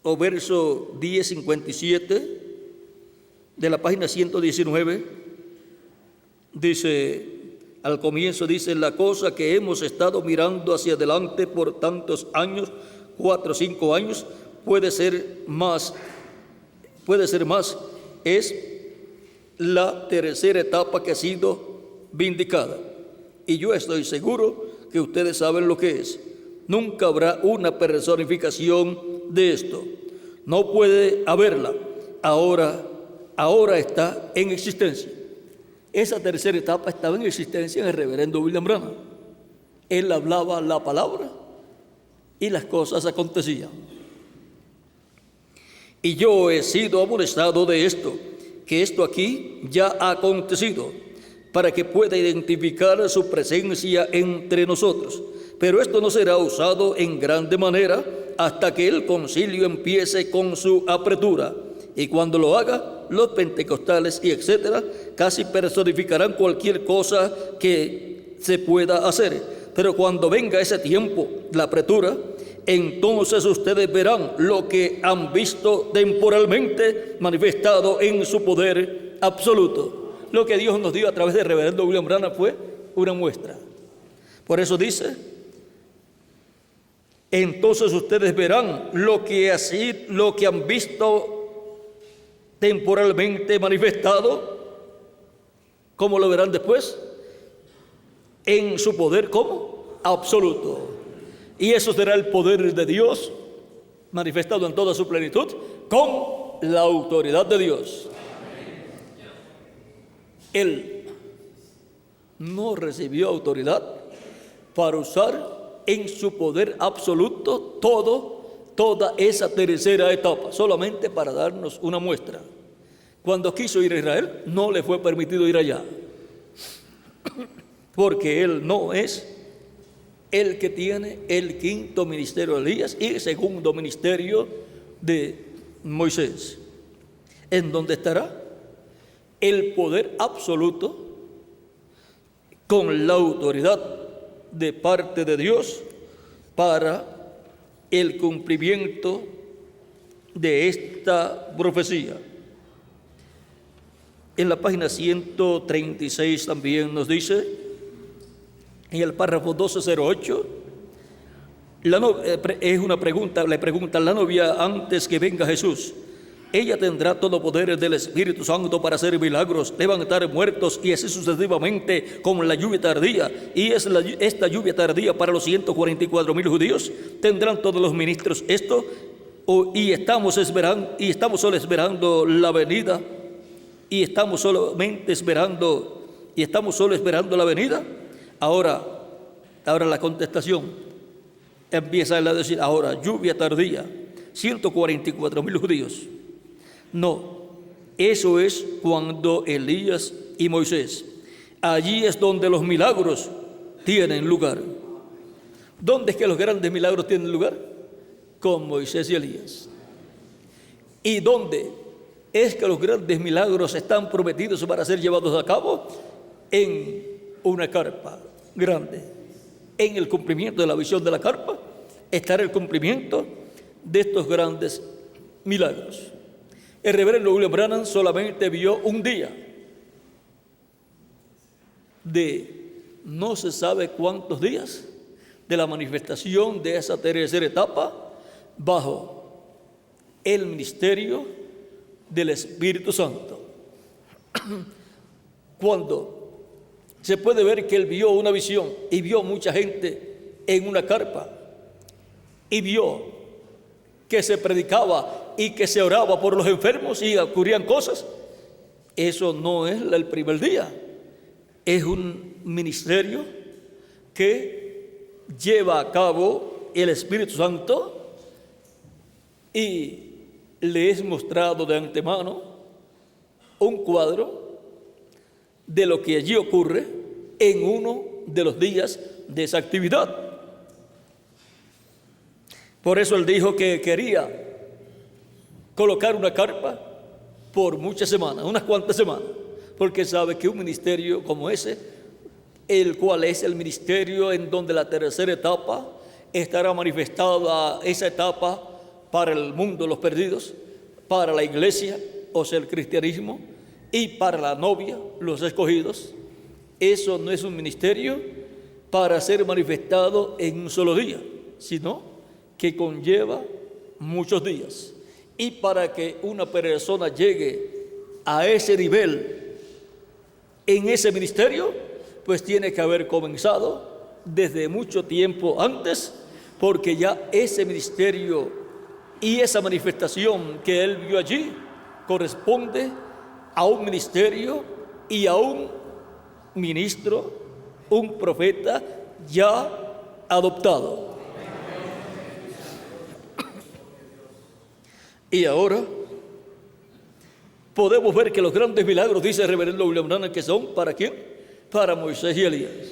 o verso 10:57 de la página 119, dice, al comienzo dice, la cosa que hemos estado mirando hacia adelante por tantos años, 4 o 5 años, puede ser más, es la tercera etapa que ha sido vindicada. Y yo estoy seguro que ustedes saben lo que es. Nunca habrá una personificación de esto. No puede haberla. Ahora está en existencia. Esa tercera etapa estaba en existencia en el reverendo William Branham. Él hablaba la palabra y las cosas acontecían. Y yo he sido amonestado de esto, que esto aquí ya ha acontecido, para que pueda identificar su presencia entre nosotros. Pero esto no será usado en grande manera hasta que el concilio empiece con su apertura. Y cuando lo haga, los pentecostales y etcétera casi personificarán cualquier cosa que se pueda hacer. Pero cuando venga ese tiempo, la apertura, entonces ustedes verán lo que han visto temporalmente manifestado en su poder absoluto. Lo que Dios nos dio a través del reverendo William Branham fue una muestra. Por eso dice, entonces ustedes verán lo que han visto temporalmente manifestado. ¿Cómo lo verán después? En su poder, ¿cómo? Absoluto. Y eso será el poder de Dios manifestado en toda su plenitud con la autoridad de Dios. Él no recibió autoridad para usar en su poder absoluto toda esa tercera etapa, solamente para darnos una muestra. Cuando quiso ir a Israel, no le fue permitido ir allá, porque él no es el que tiene el quinto ministerio de Elías y el segundo ministerio de Moisés, en donde estará el poder absoluto con la autoridad de parte de Dios para el cumplimiento de esta profecía. En la página 136 también nos dice, en el párrafo 1208, es una pregunta, le pregunta la novia antes que venga Jesús. Ella tendrá todo poder del Espíritu Santo para hacer milagros, levantar muertos y así sucesivamente como la lluvia tardía. Y es esta lluvia tardía para los 144,000 judíos. ¿Tendrán todos los ministros esto? Y estamos solo esperando la venida. Y estamos solo esperando la venida. Ahora la contestación empieza a decir, ahora lluvia tardía, 144,000 judíos. No, Eso es cuando Elías y Moisés. Allí es donde los milagros tienen lugar. ¿Dónde es que los grandes milagros tienen lugar? Con Moisés y Elías. ¿Y dónde es que los grandes milagros están prometidos para ser llevados a cabo? En una carpa grande. En el cumplimiento de la visión de la carpa estará el cumplimiento de estos grandes milagros. El reverendo William Branham solamente vio un día de no se sabe cuántos días de la manifestación de esa tercera etapa bajo el ministerio del Espíritu Santo. Cuando se puede ver que él vio una visión y vio mucha gente en una carpa y vio que se predicaba y que se oraba por los enfermos y ocurrían cosas, eso no es el primer día. Es un ministerio que lleva a cabo el Espíritu Santo y le es mostrado de antemano un cuadro de lo que allí ocurre en uno de los días de esa actividad. Por eso él dijo que quería colocar una carpa por muchas semanas, unas cuantas semanas, porque sabe que un ministerio como ese, el cual es el ministerio en donde la tercera etapa estará manifestada, esa etapa para el mundo de los perdidos, para la iglesia, o sea, el cristianismo, y para la novia, los escogidos. Eso no es un ministerio para ser manifestado en un solo día, sino que conlleva muchos días. Y para que una persona llegue a ese nivel en ese ministerio, pues tiene que haber comenzado desde mucho tiempo antes, porque ya ese ministerio y esa manifestación que él vio allí corresponde a un ministerio y a un ministro, un profeta ya adoptado. Y ahora podemos ver que los grandes milagros, dice el reverendo William Branham, que son ¿para quién? Para Moisés y Elías.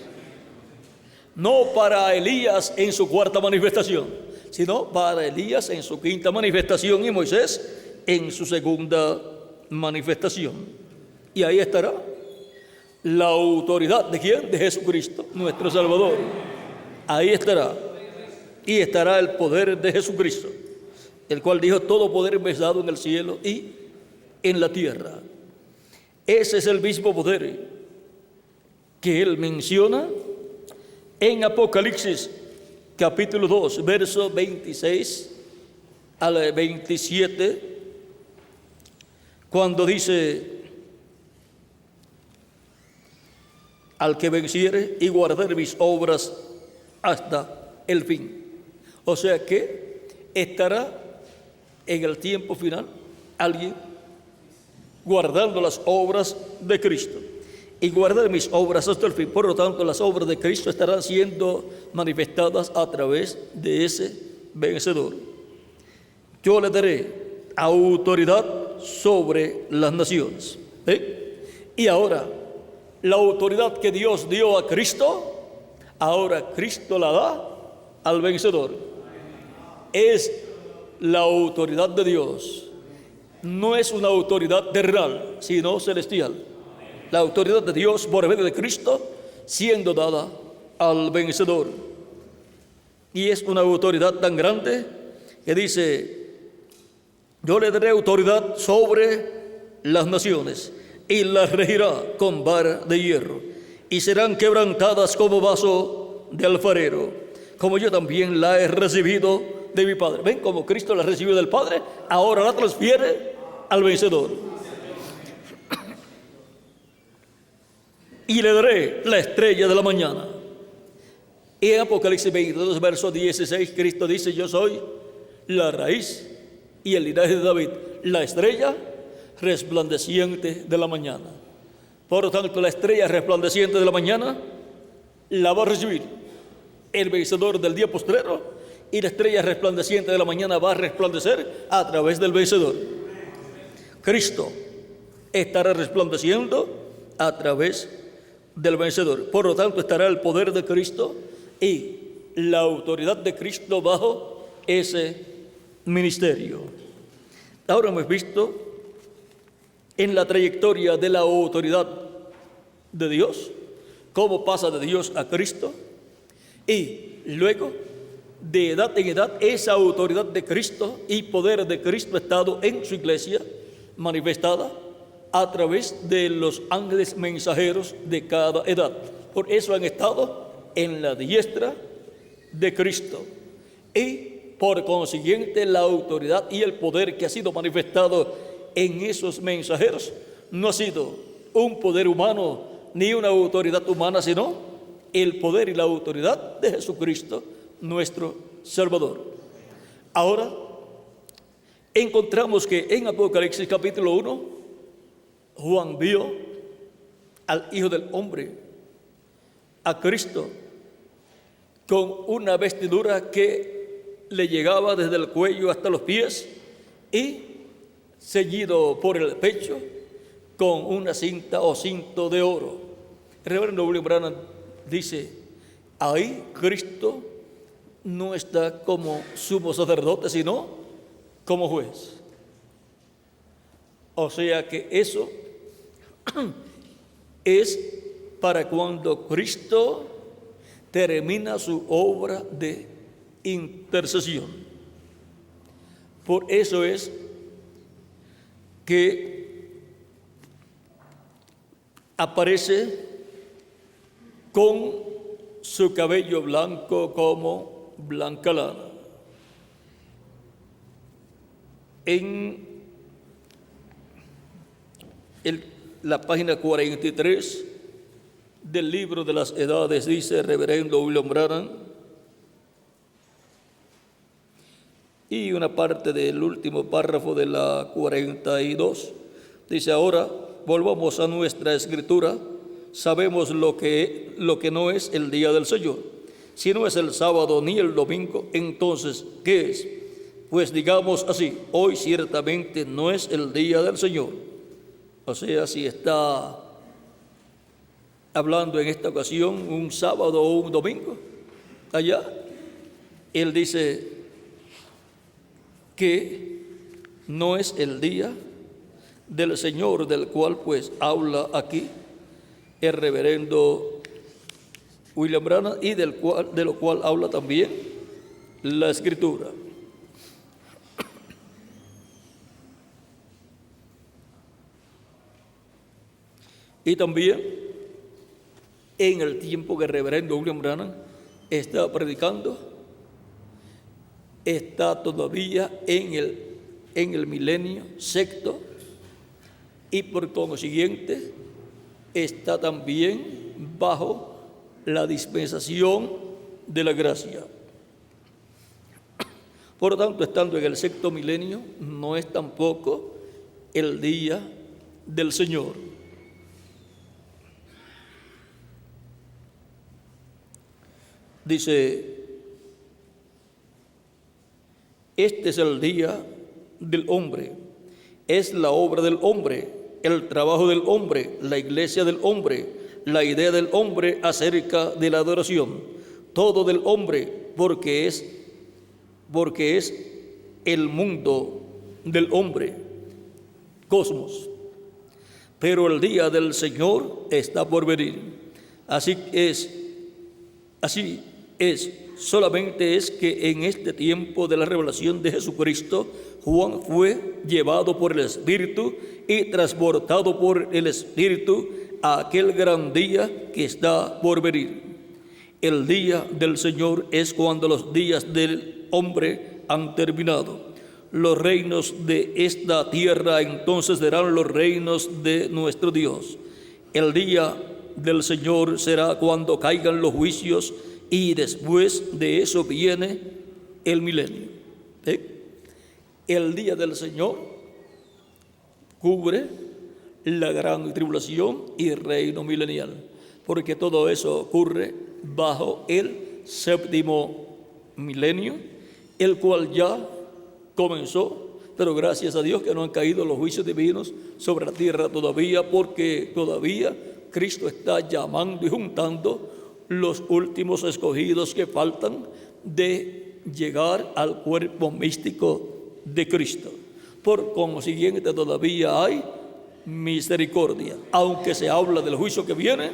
No para Elías en su cuarta manifestación, sino para Elías en su quinta manifestación y Moisés en su segunda manifestación. Y ahí estará la autoridad ¿de quién? De Jesucristo, nuestro Salvador. Ahí estará. Y estará el poder de Jesucristo, el cual dijo: todo poder me es dado en el cielo y en la tierra. Ese es el mismo poder que él menciona en Apocalipsis capítulo 2, verso 26 al 27, cuando dice: al que venciere y guardare mis obras hasta el fin. O sea que estará en el tiempo final alguien guardando las obras de Cristo y guardar mis obras hasta el fin. Por lo tanto, las obras de Cristo estarán siendo manifestadas a través de ese vencedor. Yo le daré autoridad sobre las naciones. Y ahora, la autoridad que Dios dio a Cristo, ahora Cristo la da al vencedor. Es la autoridad de Dios. No es una autoridad terrenal, sino celestial. La autoridad de Dios por medio de Cristo siendo dada al vencedor. Y es una autoridad tan grande que dice: yo le daré autoridad sobre las naciones y las regirá con vara de hierro, y serán quebrantadas como vaso de alfarero, como yo también la he recibido de mi Padre. Ven, como Cristo la recibió del Padre, ahora la transfiere al vencedor. Y le daré la estrella de la mañana. Y en Apocalipsis 22, verso 16, Cristo dice: yo soy la raíz y el linaje de David, la estrella resplandeciente de la mañana. Por lo tanto, la estrella resplandeciente de la mañana la va a recibir el vencedor del día postrero, y la estrella resplandeciente de la mañana va a resplandecer a través del vencedor. Cristo estará resplandeciendo a través del vencedor. Por lo tanto, estará el poder de Cristo y la autoridad de Cristo bajo ese ministerio. Ahora hemos visto en la trayectoria de la autoridad de Dios, cómo pasa de Dios a Cristo, y luego, de edad en edad, esa autoridad de Cristo y poder de Cristo ha estado en su iglesia manifestada a través de los ángeles mensajeros de cada edad. Por eso han estado en la diestra de Cristo. Y por consiguiente, la autoridad y el poder que ha sido manifestado en esos mensajeros no ha sido un poder humano ni una autoridad humana, sino el poder y la autoridad de Jesucristo, nuestro Salvador. Ahora encontramos que en Apocalipsis capítulo 1, Juan vio al Hijo del Hombre, a Cristo, con una vestidura que le llegaba desde el cuello hasta los pies y ceñido por el pecho con una cinta o cinto de oro. El reverendo William Branham dice, ahí Cristo no está como sumo sacerdote, sino como juez. O sea que eso es para cuando Cristo termina su obra de intercesión. Por eso es que aparece con su cabello blanco como blanca lana. En la página 43 del libro de las edades dice reverendo William Branham, y una parte del último párrafo de la 42 dice, ahora volvamos a nuestra escritura. Sabemos lo que no es el día del Señor. Si no es el sábado ni el domingo, entonces ¿qué es? Pues digamos así, hoy ciertamente no es el día del Señor. O sea, si está hablando en esta ocasión un sábado o un domingo, allá, él dice que no es el día del Señor, del cual pues habla aquí el reverendo William Branham y de lo cual habla también la Escritura. Y también en el tiempo que el reverendo William Branham está predicando, está todavía en el milenio sexto y por consiguiente está también bajo la dispensación de la gracia. Por lo tanto, estando en el sexto milenio, no es tampoco el día del Señor. Dice, este es el día del hombre, es la obra del hombre, el trabajo del hombre, la iglesia del hombre, la idea del hombre acerca de la adoración, todo del hombre, porque es el mundo del hombre, cosmos. Pero el día del Señor está por venir. Así es, solamente es que en este tiempo de la revelación de Jesucristo, Juan fue llevado por el Espíritu y transportado por el Espíritu a aquel gran día que está por venir. El día del Señor es cuando los días del hombre han terminado. Los reinos de esta tierra entonces serán los reinos de nuestro Dios. El día del Señor será cuando caigan los juicios y después de eso viene el milenio. El día del Señor cubre la gran tribulación y el reino milenial, porque todo eso ocurre bajo el séptimo milenio, el cual ya comenzó pero gracias a Dios que no han caído los juicios divinos sobre la tierra todavía, porque todavía Cristo está llamando y juntando los últimos escogidos que faltan de llegar al cuerpo místico de Cristo. Por consiguiente, todavía hay misericordia, aunque se habla del juicio que viene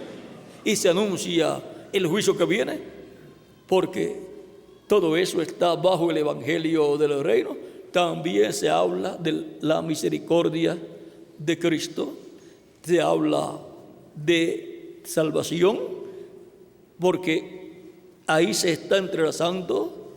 y se anuncia el juicio que viene, porque todo eso está bajo el evangelio del reino. También se habla de la misericordia de Cristo, se habla de salvación, porque ahí se está entrelazando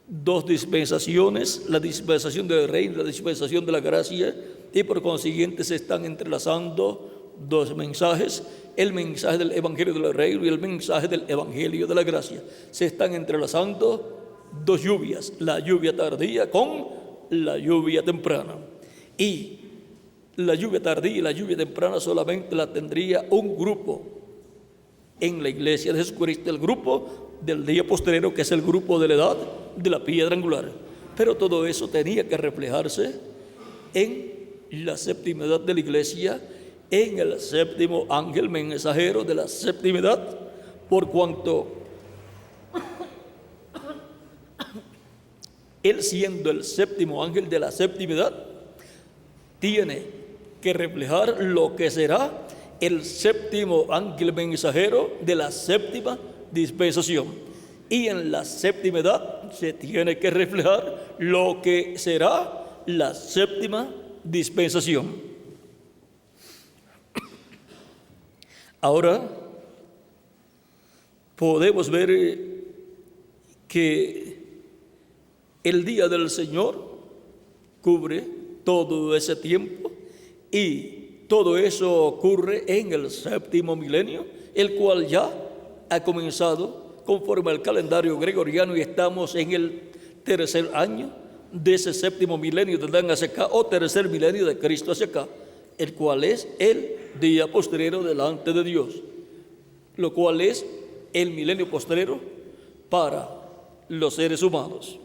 dos dispensaciones, la dispensación del reino y la dispensación de la gracia, y por consiguiente se están entrelazando dos mensajes, el mensaje del evangelio del reino y el mensaje del evangelio de la gracia. Se están entrelazando dos lluvias, la lluvia tardía con la lluvia temprana, y la lluvia tardía y la lluvia temprana solamente la tendría un grupo en la iglesia de Jesucristo, el grupo del día postrero, que es el grupo de la edad de la piedra angular. Pero todo eso tenía que reflejarse en la séptima edad de la iglesia, en el séptimo ángel mensajero de la séptima edad, por cuanto él, siendo el séptimo ángel de la séptima edad, tiene que reflejar lo que será el séptimo ángel mensajero de la séptima dispensación. Y en la séptima edad se tiene que reflejar lo que será la séptima dispensación. Ahora podemos ver que el día del Señor cubre todo ese tiempo, y todo eso ocurre en el séptimo milenio, el cual ya ha comenzado conforme al calendario gregoriano, y estamos en el tercer año de ese séptimo milenio de Dan hacia acá, o tercer milenio de Cristo hacia acá, el cual es el día postrero delante de Dios, lo cual es el milenio postrero para los seres humanos.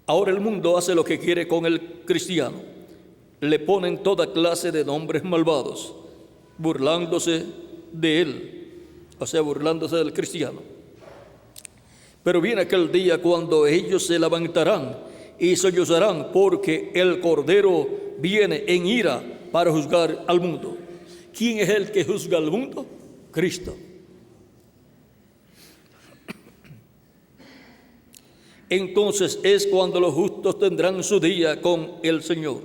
Ahora el mundo hace lo que quiere con el cristiano. Le ponen toda clase de nombres malvados, burlándose de él, o sea, burlándose del cristiano. Pero viene aquel día cuando ellos se levantarán y sollozarán, porque el Cordero viene en ira para juzgar al mundo. ¿Quién es el que juzga al mundo? Cristo. Entonces es cuando los justos tendrán su día con el Señor,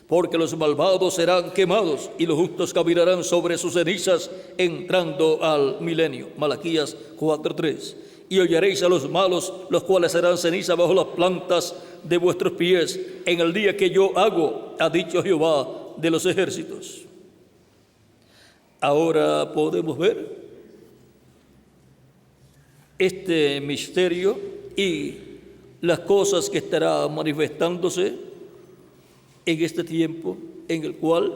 porque los malvados serán quemados y los justos caminarán sobre sus cenizas entrando al milenio. Malaquías 4:3. Y oyeréis a los malos, los cuales serán ceniza bajo las plantas de vuestros pies en el día que yo hago, ha dicho Jehová de los ejércitos. Ahora podemos ver este misterio y las cosas que estará manifestándose en este tiempo en el cual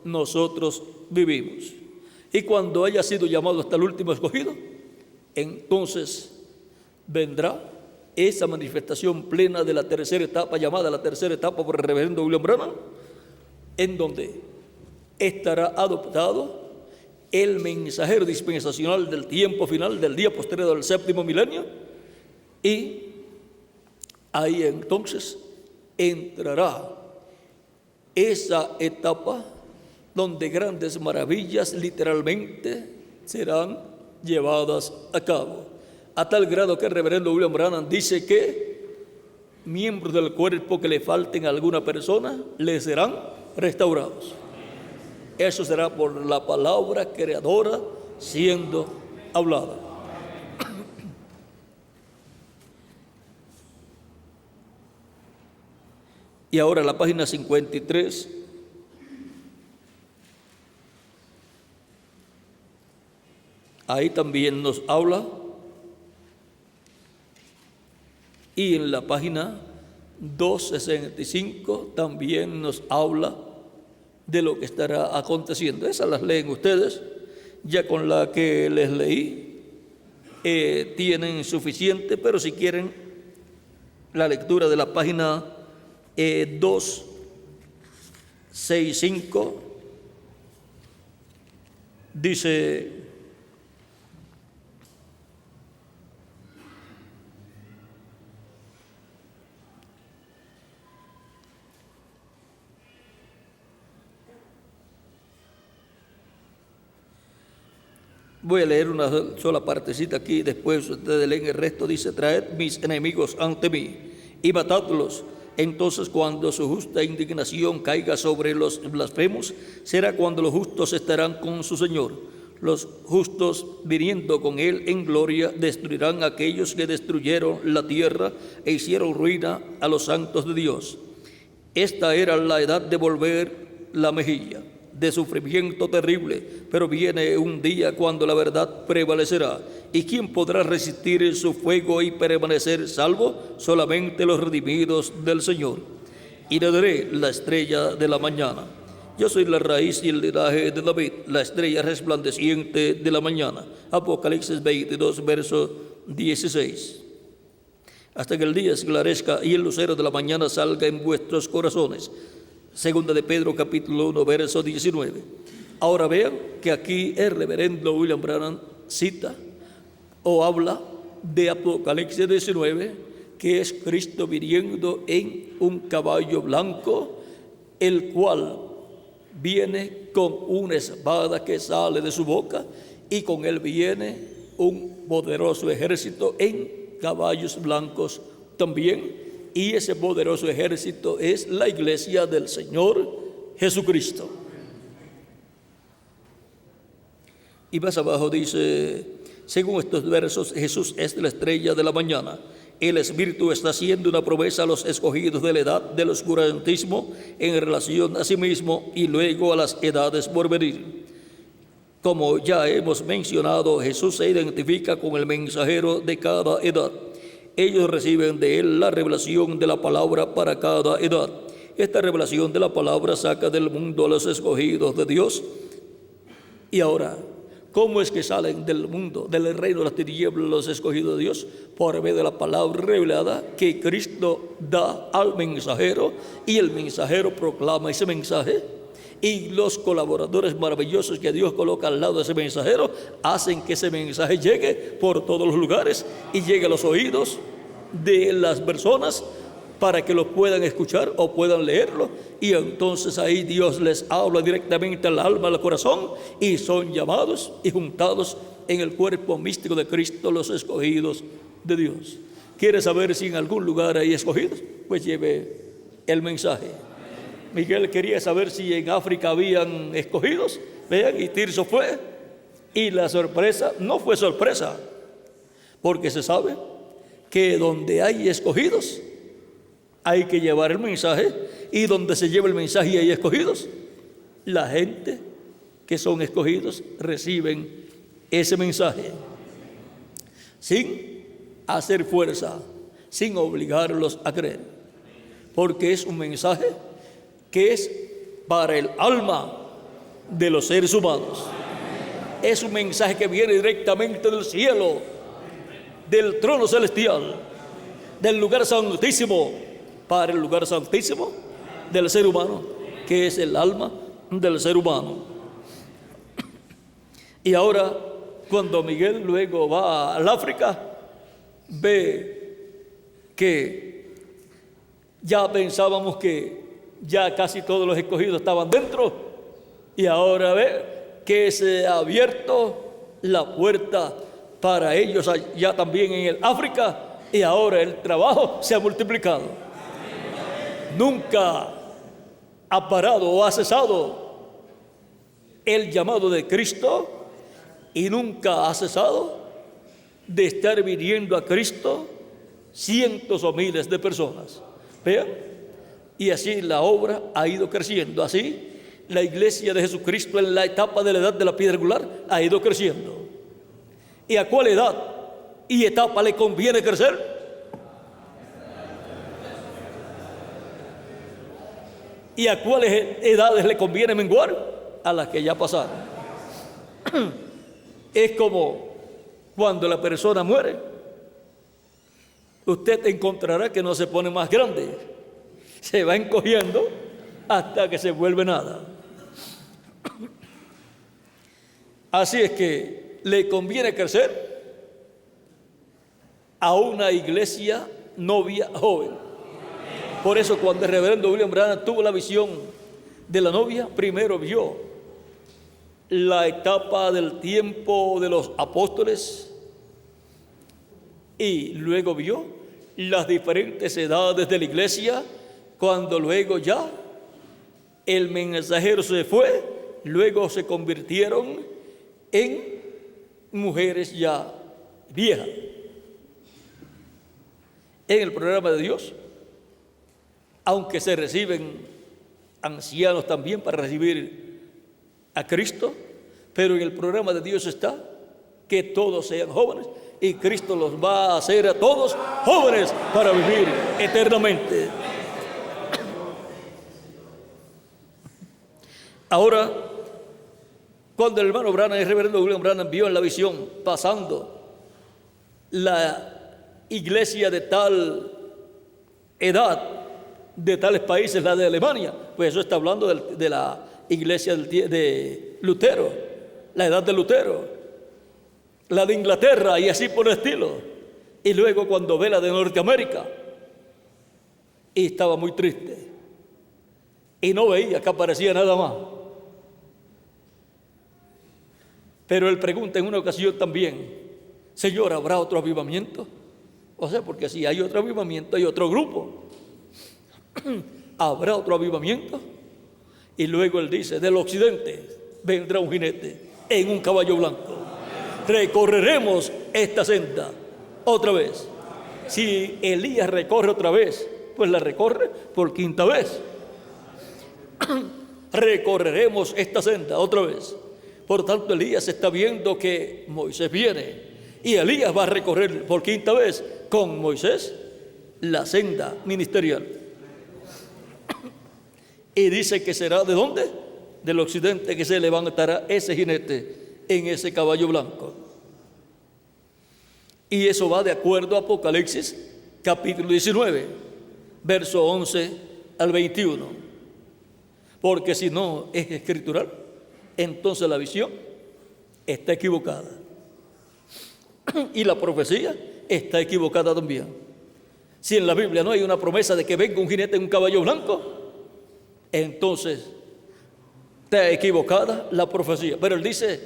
nosotros vivimos. Y cuando haya sido llamado hasta el último escogido, entonces vendrá esa manifestación plena de la tercera etapa, llamada la tercera etapa por el reverendo William Branham, en donde estará adoptado el mensajero dispensacional del tiempo final, del día posterior del séptimo milenio, y ahí entonces entrará esa etapa donde grandes maravillas literalmente serán llevadas a cabo, a tal grado que el reverendo William Branham dice que miembros del cuerpo que le falten a alguna persona les serán restaurados. Eso será por la palabra creadora siendo hablada. Y ahora la página 53. Ahí también nos habla. Y en la página 265 también nos habla de lo que estará aconteciendo. Esas las leen ustedes. Ya con la que les leí tienen suficiente, pero si quieren la lectura de la página 265 dice: voy a leer una sola partecita aquí, después ustedes leen el resto. Dice: traed mis enemigos ante mí y matadlos. Entonces, cuando su justa indignación caiga sobre los blasfemos, será cuando los justos estarán con su Señor. Los justos, viniendo con él en gloria, destruirán a aquellos que destruyeron la tierra e hicieron ruina a los santos de Dios. Esta era la edad de volver la mejilla, de sufrimiento terrible, pero viene un día cuando la verdad prevalecerá. ¿Y quién podrá resistir su fuego y permanecer salvo? Solamente los redimidos del Señor. Y le daré la estrella de la mañana. Yo soy la raíz y el linaje de David, la estrella resplandeciente de la mañana. Apocalipsis 22, verso 16. Hasta que el día esclarezca y el lucero de la mañana salga en vuestros corazones. Segunda de Pedro, capítulo 1, verso 19. Ahora vean que aquí el reverendo William Branham cita o habla de Apocalipsis 19, que es Cristo viniendo en un caballo blanco, el cual viene con una espada que sale de su boca, y con él viene un poderoso ejército en caballos blancos también. Y ese poderoso ejército es la iglesia del Señor Jesucristo. Y más abajo dice: según estos versos, Jesús es la estrella de la mañana. El Espíritu está haciendo una promesa a los escogidos de la edad del oscurantismo en relación a sí mismo y luego a las edades por venir. Como ya hemos mencionado, Jesús se identifica con el mensajero de cada edad. Ellos reciben de él la revelación de la palabra para cada edad. Esta revelación de la palabra saca del mundo a los escogidos de Dios. Y ahora, ¿cómo es que salen del mundo, del reino de las tinieblas, los escogidos de Dios? Por medio de la palabra revelada que Cristo da al mensajero, y el mensajero proclama ese mensaje, y los colaboradores maravillosos que Dios coloca al lado de ese mensajero hacen que ese mensaje llegue por todos los lugares y llegue a los oídos de las personas para que lo puedan escuchar o puedan leerlo, y entonces ahí Dios les habla directamente al alma, al corazón, y son llamados y juntados en el cuerpo místico de Cristo, los escogidos de Dios. ¿Quiere saber si en algún lugar hay escogidos? Pues lleve el mensaje. Miguel quería saber si en África habían escogidos. Vean, y Tirso fue, y la sorpresa no fue sorpresa, porque se sabe que donde hay escogidos hay que llevar el mensaje, y donde se lleva el mensaje y hay escogidos, la gente que son escogidos reciben ese mensaje sin hacer fuerza, sin obligarlos a creer, porque es un mensaje que es para el alma de los seres humanos. Es un mensaje que viene directamente del cielo, del trono celestial, del lugar santísimo, para el lugar santísimo del ser humano, que es el alma del ser humano. Y ahora, cuando Miguel luego va al África, ve que ya pensábamos que ya casi todos los escogidos estaban dentro, y ahora ve que se ha abierto la puerta para ellos ya también en el África, y ahora el trabajo se ha multiplicado. Nunca ha parado o ha cesado el llamado de Cristo, y nunca ha cesado de estar viniendo a Cristo cientos o miles de personas. Vean, y así la obra ha ido creciendo. Así la iglesia de Jesucristo en la etapa de la edad de la piedra angular ha ido creciendo. ¿Y a cuál edad y etapa le conviene crecer? ¿Y a cuáles edades le conviene menguar? A las que ya pasaron. Es como cuando la persona muere usted encontrará que no se pone más grande, se va encogiendo hasta que se vuelve nada. Así es que le conviene crecer a una iglesia novia joven. Por eso cuando el reverendo William Branham tuvo la visión de la novia, primero vio la etapa del tiempo de los apóstoles y luego vio las diferentes edades de la iglesia. Cuando luego ya el mensajero se fue, luego se convirtieron en mujeres ya viejas. En el programa de Dios, aunque se reciben ancianos también para recibir a Cristo, pero en el programa de Dios está que todos sean jóvenes y Cristo los va a hacer a todos jóvenes para vivir eternamente. Ahora, cuando el hermano Branham, el reverendo William Branham, vio en la visión pasando la iglesia de tal edad, de tales países, la de Alemania, pues eso está hablando de la iglesia de Lutero, la edad de Lutero, la de Inglaterra y así por el estilo. Y luego cuando ve la de Norteamérica, y estaba muy triste y no veía que aparecía nada más. Pero él pregunta en una ocasión también: Señor, ¿habrá otro avivamiento? O sea, porque si hay otro avivamiento, hay otro grupo. ¿Habrá otro avivamiento? Y luego él dice: del occidente vendrá un jinete en un caballo blanco. Recorreremos esta senda otra vez. Si Elías recorre otra vez, pues la recorre por quinta vez. Recorreremos esta senda otra vez. Por tanto, Elías está viendo que Moisés viene y Elías va a recorrer por quinta vez con Moisés la senda ministerial. Y dice que será ¿de dónde? Del occidente, que se levantará ese jinete en ese caballo blanco. Y eso va de acuerdo a Apocalipsis capítulo 19, verso 11 al 21. Porque si no es escritural, entonces la visión está equivocada. Y la profecía está equivocada también. Si en la Biblia no hay una promesa de que venga un jinete en un caballo blanco, entonces está equivocada la profecía. Pero él dice: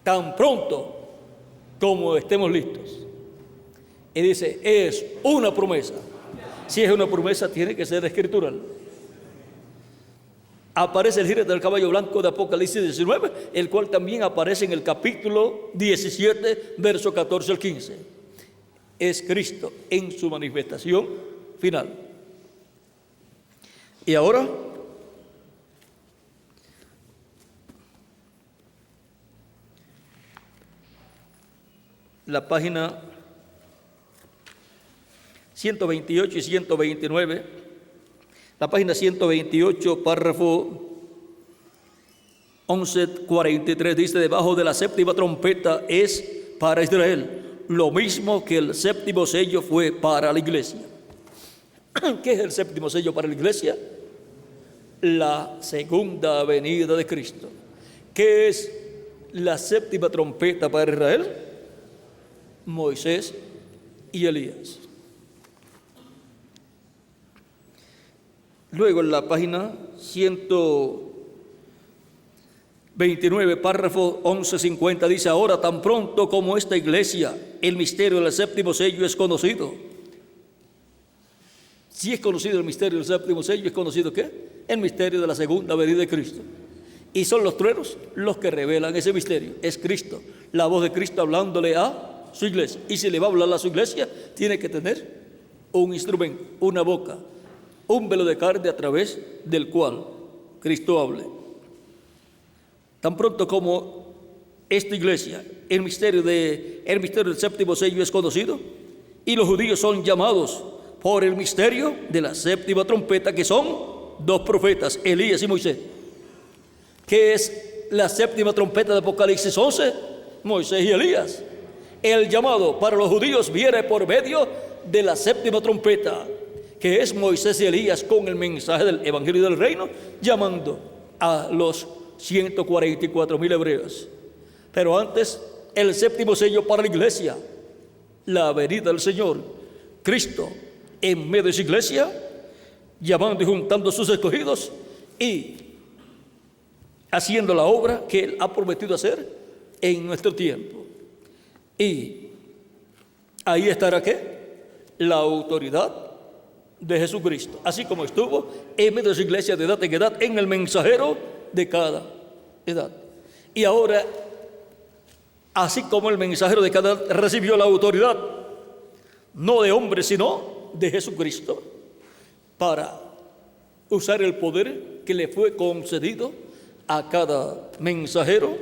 tan pronto como estemos listos. Y dice: es una promesa. Si es una promesa, tiene que ser escritural. Aparece el jinete del caballo blanco de Apocalipsis 19, el cual también aparece en el capítulo 17, verso 14 al 15. Es Cristo en su manifestación final. Y ahora, la página 128 y 129. La página 128, párrafo 11:43 dice: debajo de la séptima trompeta es para Israel lo mismo que el séptimo sello fue para la iglesia. ¿Qué es el séptimo sello para la iglesia? La segunda venida de Cristo. ¿Qué es la séptima trompeta para Israel? Moisés y Elías. Luego en la página 129, párrafo 11:50 dice: ahora tan pronto como esta iglesia, el misterio del séptimo sello es conocido. Si es conocido el misterio del séptimo sello, ¿es conocido qué? El misterio de la segunda venida de Cristo. Y son los truenos los que revelan ese misterio. Es Cristo, la voz de Cristo hablándole a su iglesia. Y si le va a hablar a su iglesia, tiene que tener un instrumento, una boca, un velo de carne a través del cual Cristo hable. Tan pronto como esta iglesia, el misterio del séptimo sello es conocido, y los judíos son llamados por el misterio de la séptima trompeta, que son dos profetas, Elías y Moisés. ¿Qué es la séptima trompeta de Apocalipsis 11? Moisés y Elías. el llamado para los judíos viene por medio de la séptima trompeta, que es Moisés y Elías con el mensaje del Evangelio del Reino, llamando a los 144,000 hebreos. Pero antes, el séptimo sello para la iglesia, la venida del Señor, Cristo en medio de su iglesia, llamando y juntando a sus escogidos y haciendo la obra que Él ha prometido hacer en nuestro tiempo. Y ahí estará ¿qué? La autoridad de Jesucristo, así como estuvo en medio de su iglesia de edad en edad, en el mensajero de cada edad. Y ahora, así como el mensajero de cada edad recibió la autoridad, no de hombre, sino de Jesucristo, para usar el poder que le fue concedido a cada mensajero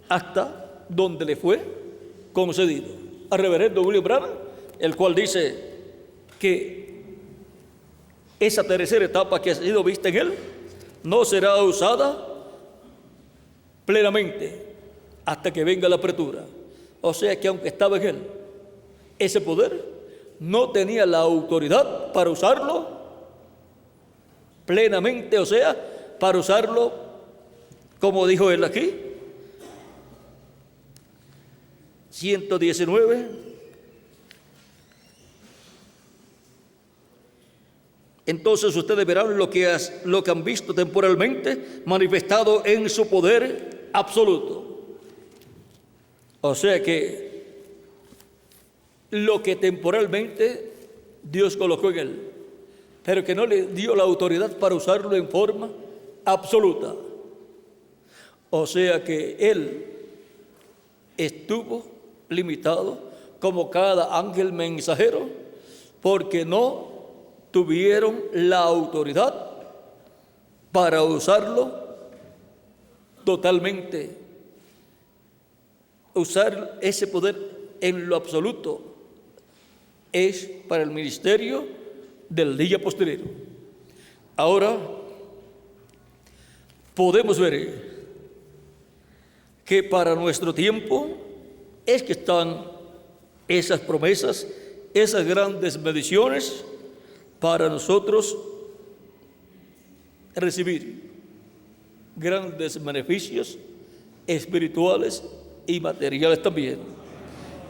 hasta donde le fue concedido. Al reverendo William Branham, el cual dice que esa tercera etapa que ha sido vista en él no será usada plenamente hasta que venga la apertura. O sea que aunque estaba en él ese poder, no tenía la autoridad para usarlo plenamente, o sea, para usarlo como dijo él aquí, 119. Entonces ustedes verán lo que han visto temporalmente manifestado en su poder absoluto. O sea que lo que temporalmente Dios colocó en él, pero que no le dio la autoridad para usarlo en forma absoluta. O sea que él estuvo limitado como cada ángel mensajero, porque no tuvieron la autoridad para usarlo totalmente, usar ese poder en lo absoluto. Es para el ministerio del día postrero. Ahora podemos ver que para nuestro tiempo es que están esas promesas, esas grandes bendiciones para nosotros recibir grandes beneficios espirituales y materiales también.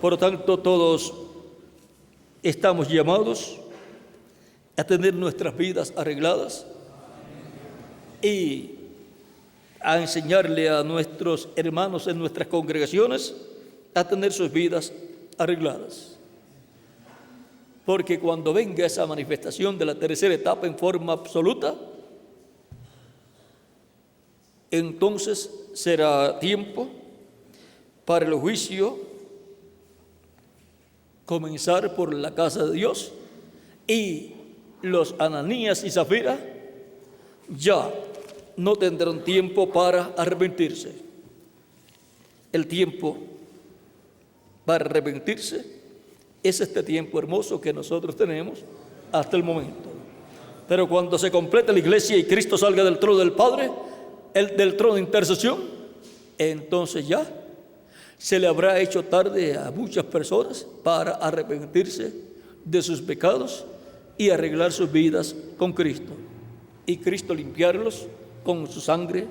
Por lo tanto, todos estamos llamados a tener nuestras vidas arregladas y a enseñarle a nuestros hermanos en nuestras congregaciones a tener sus vidas arregladas. Porque cuando venga esa manifestación de la tercera etapa en forma absoluta, entonces será tiempo para el juicio comenzar por la casa de Dios, y los Ananías y Zafira ya no tendrán tiempo para arrepentirse. El tiempo para arrepentirse es este tiempo hermoso que nosotros tenemos hasta el momento. Pero cuando se complete la iglesia y Cristo salga del trono del Padre, del trono de intercesión, entonces ya se le habrá hecho tarde a muchas personas para arrepentirse de sus pecados y arreglar sus vidas con Cristo, y Cristo limpiarlos con su sangre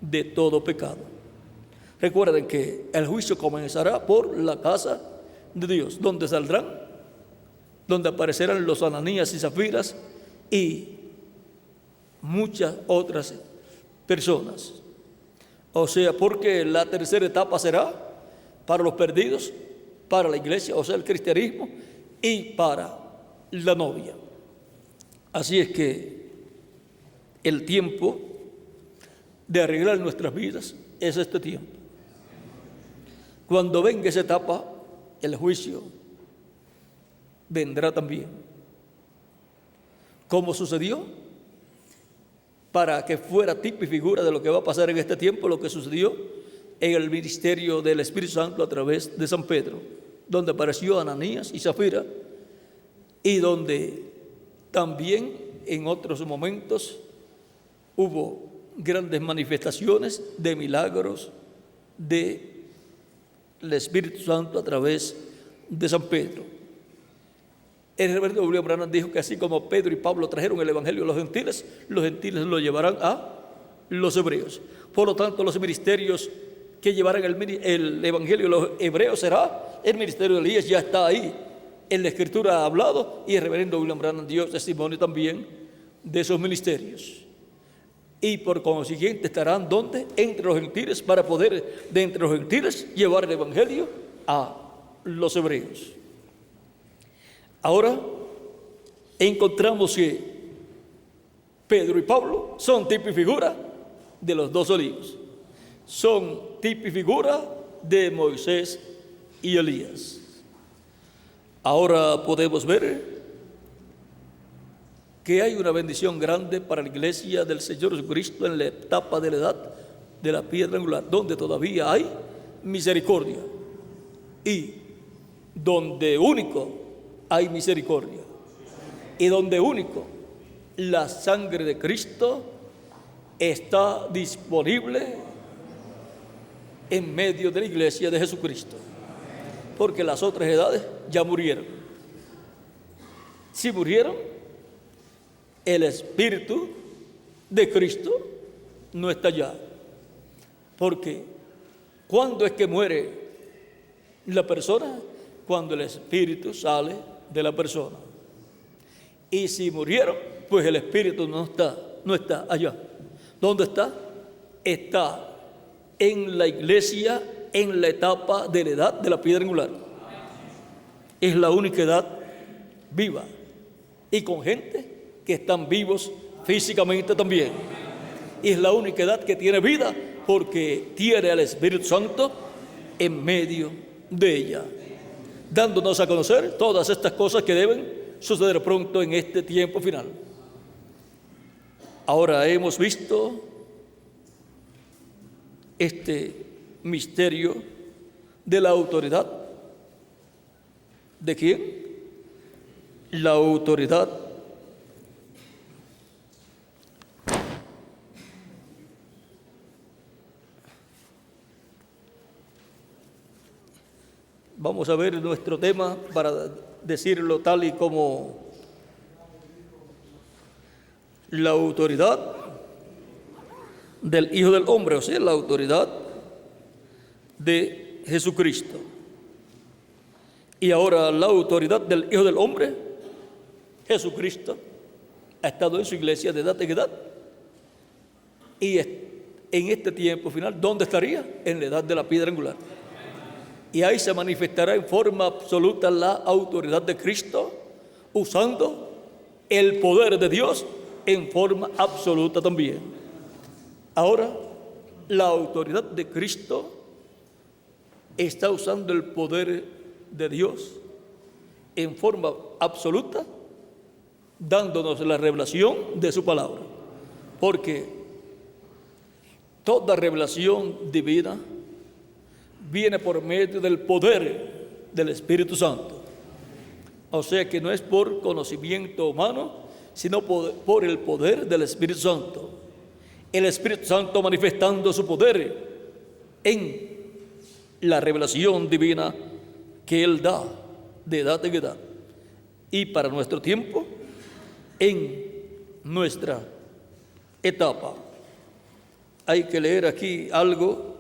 de todo pecado. Recuerden que el juicio comenzará por la casa de Dios, donde saldrán, donde aparecerán los Ananías y Zafiras y muchas otras personas. O sea, porque la tercera etapa será para los perdidos, para la iglesia, o sea, el cristianismo, y para la novia. Así es que el tiempo de arreglar nuestras vidas es este tiempo. Cuando venga esa etapa, el juicio vendrá también. ¿Cómo sucedió? Para que fuera tipo y figura de lo que va a pasar en este tiempo, lo que sucedió en el ministerio del Espíritu Santo a través de San Pedro, donde apareció Ananías y Zafira, y donde también en otros momentos hubo grandes manifestaciones de milagros de el Espíritu Santo a través de San Pedro. El reverendo William Branham dijo que así como Pedro y Pablo trajeron el Evangelio a los gentiles lo llevarán a los hebreos. Por lo tanto, los ministerios que llevarán el Evangelio a los hebreos será el ministerio de Elías, ya está ahí. En la Escritura ha hablado y el reverendo William Branham dio testimonio también de esos ministerios. Y por consiguiente estarán ¿dónde? Entre los gentiles, para poder de entre los gentiles llevar el Evangelio a los hebreos. Ahora encontramos que Pedro y Pablo son tipo y figura de los dos olivos. Son tipo y figura de Moisés y Elías. Ahora podemos ver que hay una bendición grande para la iglesia del Señor Jesucristo en la etapa de la edad de la piedra angular, donde todavía hay misericordia y donde único hay misericordia y donde único la sangre de Cristo está disponible en medio de la iglesia de Jesucristo, porque las otras edades ya murieron. Si murieron, el Espíritu de Cristo no está ya, porque ¿cuándo es que muere la persona? Cuando el Espíritu sale de la persona. Y si murieron, pues el Espíritu no está allá. ¿Dónde está? Está en la iglesia, en la etapa de la edad de la piedra angular. Es la única edad viva y con gente que están vivos físicamente también. Y es la única edad que tiene vida porque tiene al Espíritu Santo en medio de ella, dándonos a conocer todas estas cosas que deben suceder pronto en este tiempo final. Ahora hemos visto este misterio de la autoridad. ¿De quién? La autoridad vamos a ver nuestro tema para decirlo tal y como la autoridad del Hijo del Hombre, o sea, la autoridad de Jesucristo. Y ahora la autoridad del Hijo del Hombre, Jesucristo, ha estado en su iglesia de edad en edad. Y en este tiempo final, ¿dónde estaría? En la edad de la piedra angular. Y ahí se manifestará en forma absoluta la autoridad de Cristo, usando el poder de Dios en forma absoluta también. Ahora, la autoridad de Cristo está usando el poder de Dios en forma absoluta, dándonos la revelación de su palabra. Porque toda revelación divina viene por medio del poder del Espíritu Santo. O sea que no es por conocimiento humano, sino por el poder del Espíritu Santo. El Espíritu Santo manifestando su poder en la revelación divina que Él da de edad en edad. Y para nuestro tiempo, en nuestra etapa. Hay que leer aquí algo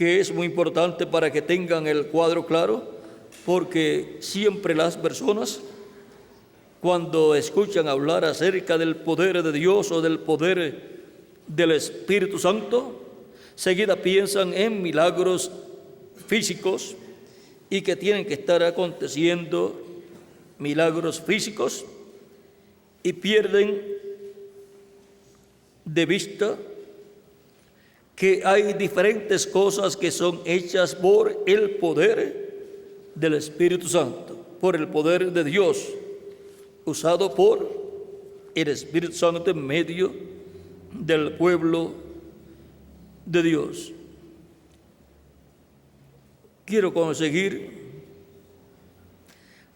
que es muy importante para que tengan el cuadro claro, porque siempre las personas, cuando escuchan hablar acerca del poder de Dios o del poder del Espíritu Santo, seguida piensan en milagros físicos y que tienen que estar aconteciendo milagros físicos y pierden de vista que hay diferentes cosas que son hechas por el poder del Espíritu Santo, por el poder de Dios, usado por el Espíritu Santo en medio del pueblo de Dios. Quiero conseguir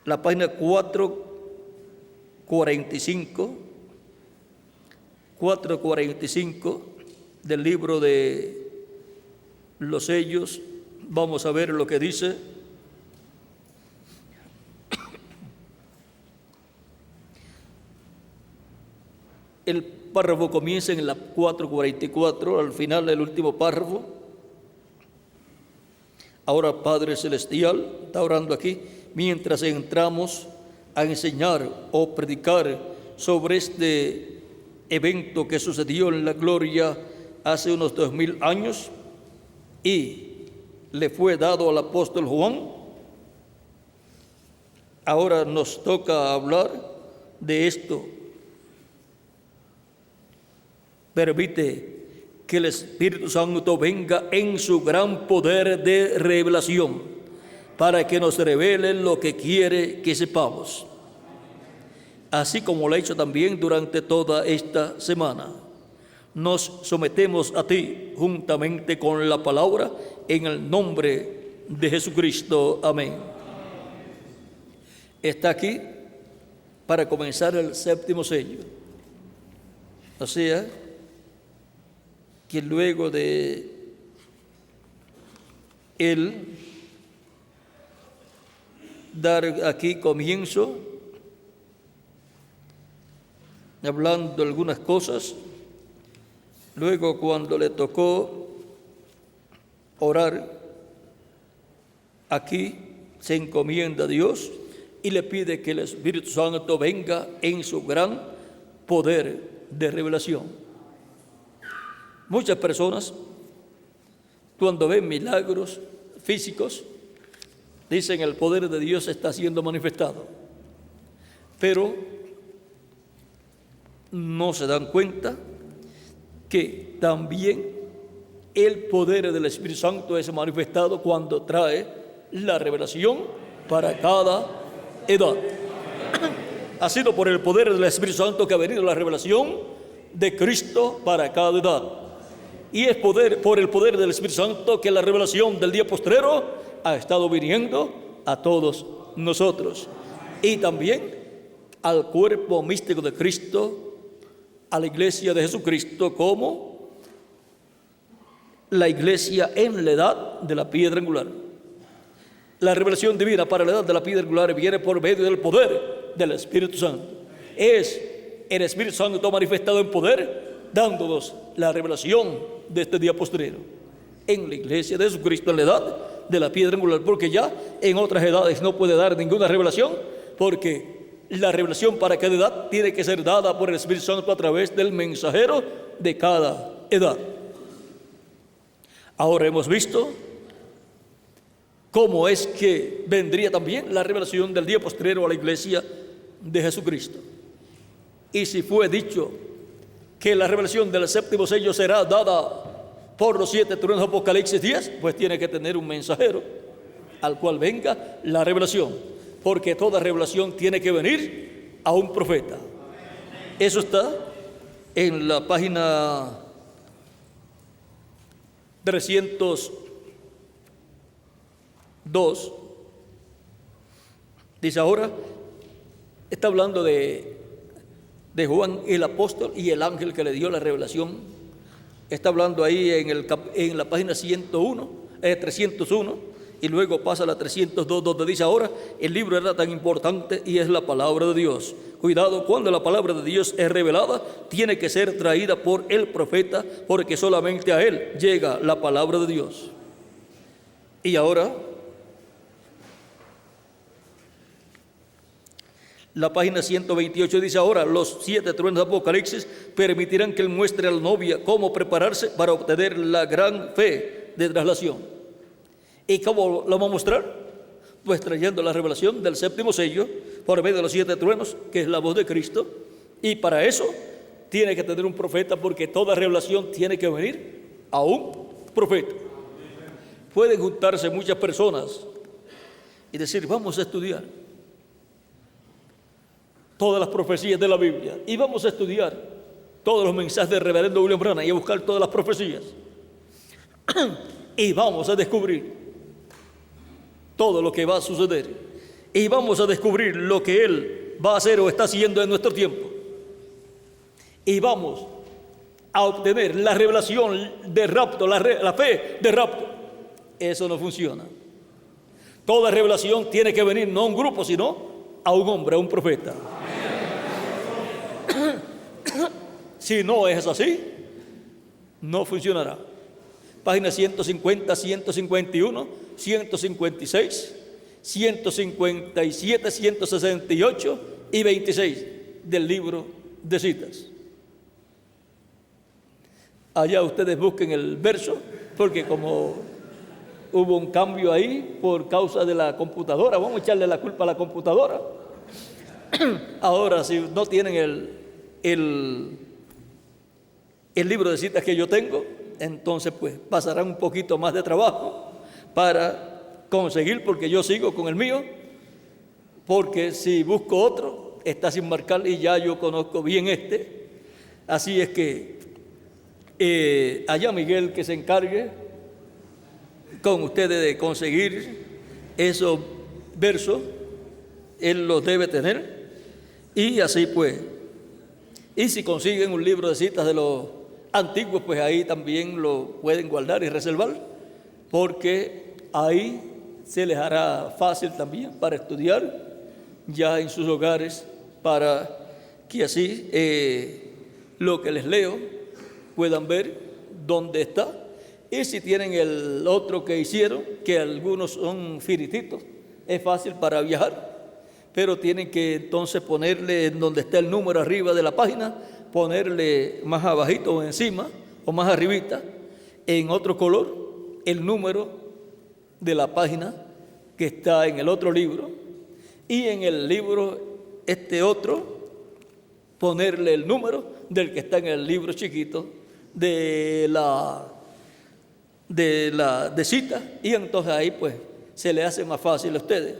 la página 445 del libro de los sellos. Vamos a ver lo que dice. El párrafo comienza en la 4:44, al final del último párrafo. Ahora, Padre Celestial, está orando aquí, mientras entramos a enseñar o predicar sobre este evento que sucedió en la gloria hace unos 2000 años y le fue dado al apóstol Juan. Ahora nos toca hablar de esto. Permite que el Espíritu Santo venga en su gran poder de revelación para que nos revele lo que quiere que sepamos, así como lo ha hecho también durante toda esta semana. Nos sometemos a ti juntamente con la palabra en el nombre de Jesucristo. Amén. Está aquí para comenzar el séptimo sello. O sea, que luego de él dar aquí comienzo, hablando algunas cosas, luego cuando le tocó orar, aquí se encomienda a Dios y le pide que el Espíritu Santo venga en su gran poder de revelación. Muchas personas, cuando ven milagros físicos, dicen el poder de Dios está siendo manifestado, pero no se dan cuenta que también el poder del Espíritu Santo es manifestado cuando trae la revelación para cada edad. Ha sido por el poder del Espíritu Santo que ha venido la revelación de Cristo para cada edad. Y es por el poder del Espíritu Santo que la revelación del día postrero ha estado viniendo a todos nosotros. Y también al cuerpo místico de Cristo, a la iglesia de Jesucristo, como la iglesia en la edad de la piedra angular. La revelación divina para la edad de la piedra angular viene por medio del poder del Espíritu Santo. Es el Espíritu Santo manifestado en poder, dándonos la revelación de este día postrero en la iglesia de Jesucristo en la edad de la piedra angular, porque ya en otras edades no puede dar ninguna revelación, porque la revelación para cada edad tiene que ser dada por el Espíritu Santo a través del mensajero de cada edad. Ahora hemos visto cómo es que vendría también la revelación del día postrero a la iglesia de Jesucristo. Y si fue dicho que la revelación del séptimo sello será dada por los 7 truenos de Apocalipsis 10, pues tiene que tener un mensajero al cual venga la revelación, porque toda revelación tiene que venir a un profeta. Eso está en la página 302. Dice ahora, está hablando de Juan el apóstol y el ángel que le dio la revelación. Está hablando ahí en la página 301, y luego pasa a la 302, donde dice ahora, el libro era tan importante y es la palabra de Dios. Cuidado, cuando la palabra de Dios es revelada, tiene que ser traída por el profeta, porque solamente a él llega la palabra de Dios. Y ahora, la página 128 dice ahora, los 7 truenos de Apocalipsis permitirán que él muestre a la novia cómo prepararse para obtener la gran fe de traslación. ¿Y cómo lo va a mostrar? Pues trayendo la revelación del séptimo sello por medio de los 7 truenos, que es la voz de Cristo. Y para eso tiene que tener un profeta, porque toda revelación tiene que venir a un profeta. Pueden juntarse muchas personas y decir, vamos a estudiar todas las profecías de la Biblia y vamos a estudiar todos los mensajes del reverendo William Branham y a buscar todas las profecías y vamos a descubrir todo lo que va a suceder y vamos a descubrir lo que él va a hacer o está haciendo en nuestro tiempo y vamos a obtener la revelación de rapto, la fe de rapto. Eso no funciona. Toda revelación tiene que venir no a un grupo, sino a un hombre, a un profeta. Si no es así, no funcionará. Página 150, 151, 156, 157, 168 y 26 del libro de citas. Allá ustedes busquen el verso, porque como hubo un cambio ahí por causa de la computadora, vamos a echarle la culpa a la computadora. Ahora, si no tienen el libro de citas que yo tengo, entonces pues pasarán un poquito más de trabajo para conseguir, porque yo sigo con el mío, porque si busco otro, está sin marcar y ya yo conozco bien este. Así es que allá Miguel que se encargue con ustedes de conseguir esos versos, él los debe tener, y así pues, y si consiguen un libro de citas de los antiguos, pues ahí también lo pueden guardar y reservar, porque ahí se les hará fácil también para estudiar ya en sus hogares, para que así lo que les leo puedan ver dónde está. Y si tienen el otro que hicieron, que algunos son firititos, es fácil para viajar, pero tienen que entonces ponerle en donde está el número arriba de la página, ponerle más abajito o encima o más arribita en otro color el número de la página que está en el otro libro, y en el libro este otro ponerle el número del que está en el libro chiquito de cita, y entonces ahí pues se le hace más fácil a ustedes.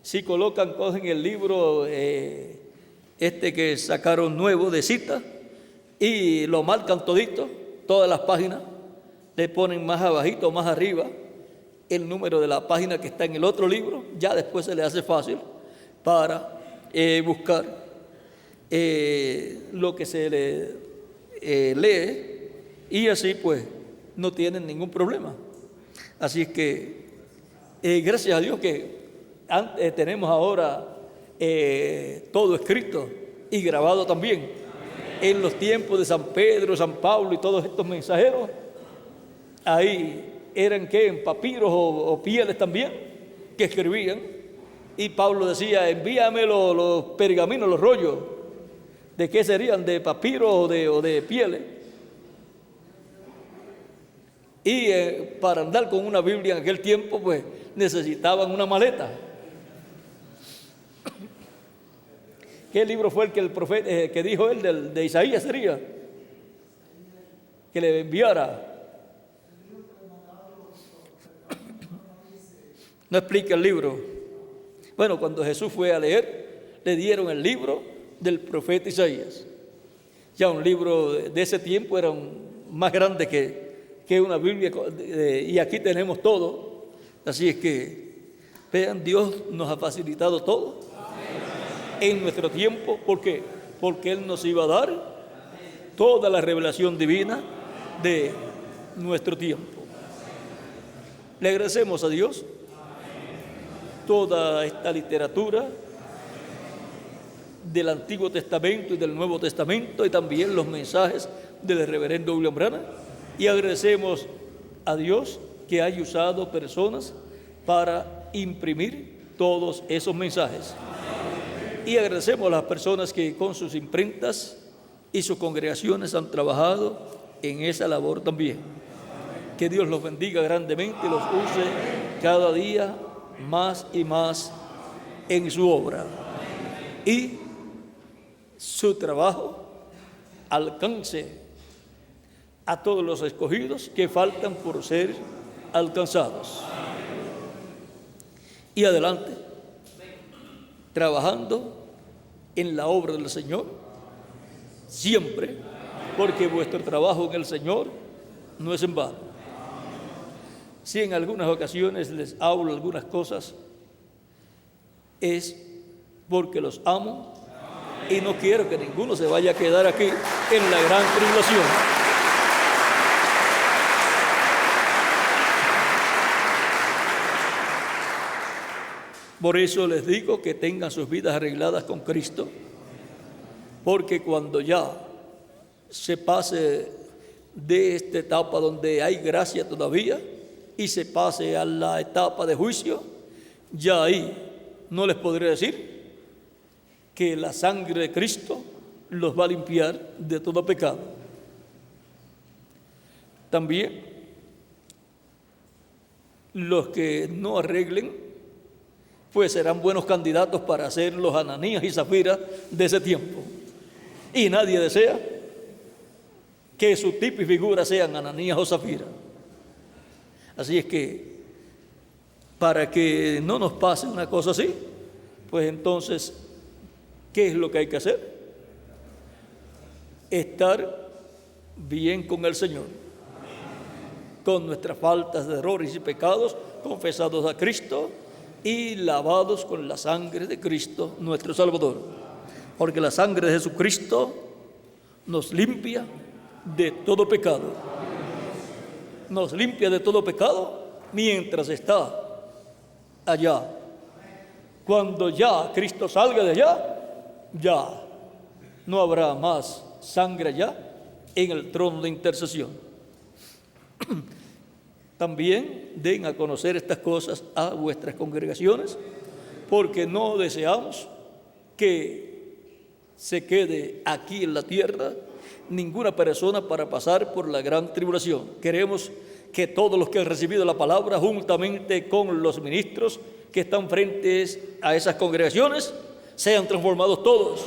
Si cogen el libro este que sacaron nuevo de cita y lo marcan todito, todas las páginas, le ponen más abajito, más arriba el número de la página que está en el otro libro, ya después se le hace fácil para buscar lo que se le lee, y así pues no tienen ningún problema. Así es que gracias a Dios que tenemos ahora todo escrito y grabado también. En los tiempos de San Pedro, San Pablo y todos estos mensajeros, ahí eran que en papiros o pieles también que escribían, y Pablo decía: envíame los pergaminos, los rollos. ¿De qué serían? ¿De papiro o de pieles? Y para andar con una Biblia en aquel tiempo pues necesitaban una maleta. ¿Qué libro fue el que el profeta que dijo él de Isaías sería? Que le enviara. No explica el libro. Bueno, cuando Jesús fue a leer, le dieron el libro del profeta Isaías. Ya un libro de ese tiempo era más grande que una Biblia, y aquí tenemos todo. Así es que, vean, Dios nos ha facilitado todo en nuestro tiempo. ¿Por qué? Porque Él nos iba a dar toda la revelación divina de nuestro tiempo. Le agradecemos a Dios toda esta literatura del Antiguo Testamento y del Nuevo Testamento, y también los mensajes del reverendo William Branham, y agradecemos a Dios que haya usado personas para imprimir todos esos mensajes, y agradecemos a las personas que con sus imprentas y sus congregaciones han trabajado en esa labor también. Que Dios los bendiga grandemente y los use cada día más y más en su obra, y su trabajo alcance a todos los escogidos que faltan por ser alcanzados. Y adelante, trabajando en la obra del Señor siempre, porque vuestro trabajo en el Señor no es en vano. Si en algunas ocasiones les hablo algunas cosas, es porque los amo Y no quiero que ninguno se vaya a quedar aquí en la gran tribulación. Por eso les digo que tengan sus vidas arregladas con Cristo, porque cuando ya se pase de esta etapa donde hay gracia todavía y se pase a la etapa de juicio, ya ahí no les podré decir que la sangre de Cristo los va a limpiar de todo pecado. También los que no arreglen, pues serán buenos candidatos para ser los Ananías y Zafira de ese tiempo. Y nadie desea que su tipo y figura sean Ananías o Zafira. Así es que, para que no nos pase una cosa así, pues entonces, ¿qué es lo que hay que hacer? Estar bien con el Señor, con nuestras faltas de errores y pecados confesados a Cristo y lavados con la sangre de Cristo, nuestro Salvador. Porque la sangre de Jesucristo nos limpia de todo pecado. Nos limpia de todo pecado mientras está allá. Cuando ya Cristo salga de allá, ya no habrá más sangre allá en el trono de intercesión. También den a conocer estas cosas a vuestras congregaciones, porque no deseamos que se quede aquí en la tierra ninguna persona para pasar por la gran tribulación. Queremos que todos los que han recibido la palabra, juntamente con los ministros que están frente a esas congregaciones, sean transformados todos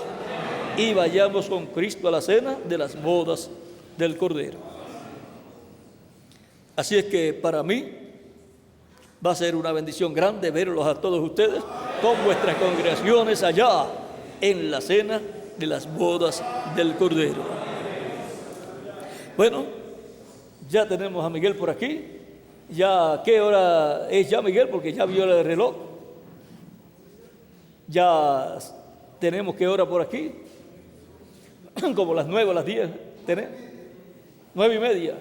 y vayamos con Cristo a la cena de las bodas del Cordero. Así es que para mí va a ser una bendición grande verlos a todos ustedes con vuestras congregaciones allá en la cena de las bodas del Cordero. Bueno, ya tenemos a Miguel por aquí. Ya, ¿qué hora es ya, Miguel? Porque ya vio el reloj. Ya tenemos qué hora por aquí. Como las 9 o las 10. ¿Tenemos? 9:30.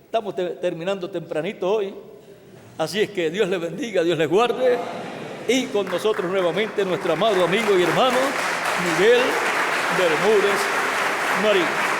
Estamos terminando tempranito hoy. Así es que Dios les bendiga, Dios les guarde. Y con nosotros nuevamente nuestro amado amigo y hermano Miguel Bermúdez Marín.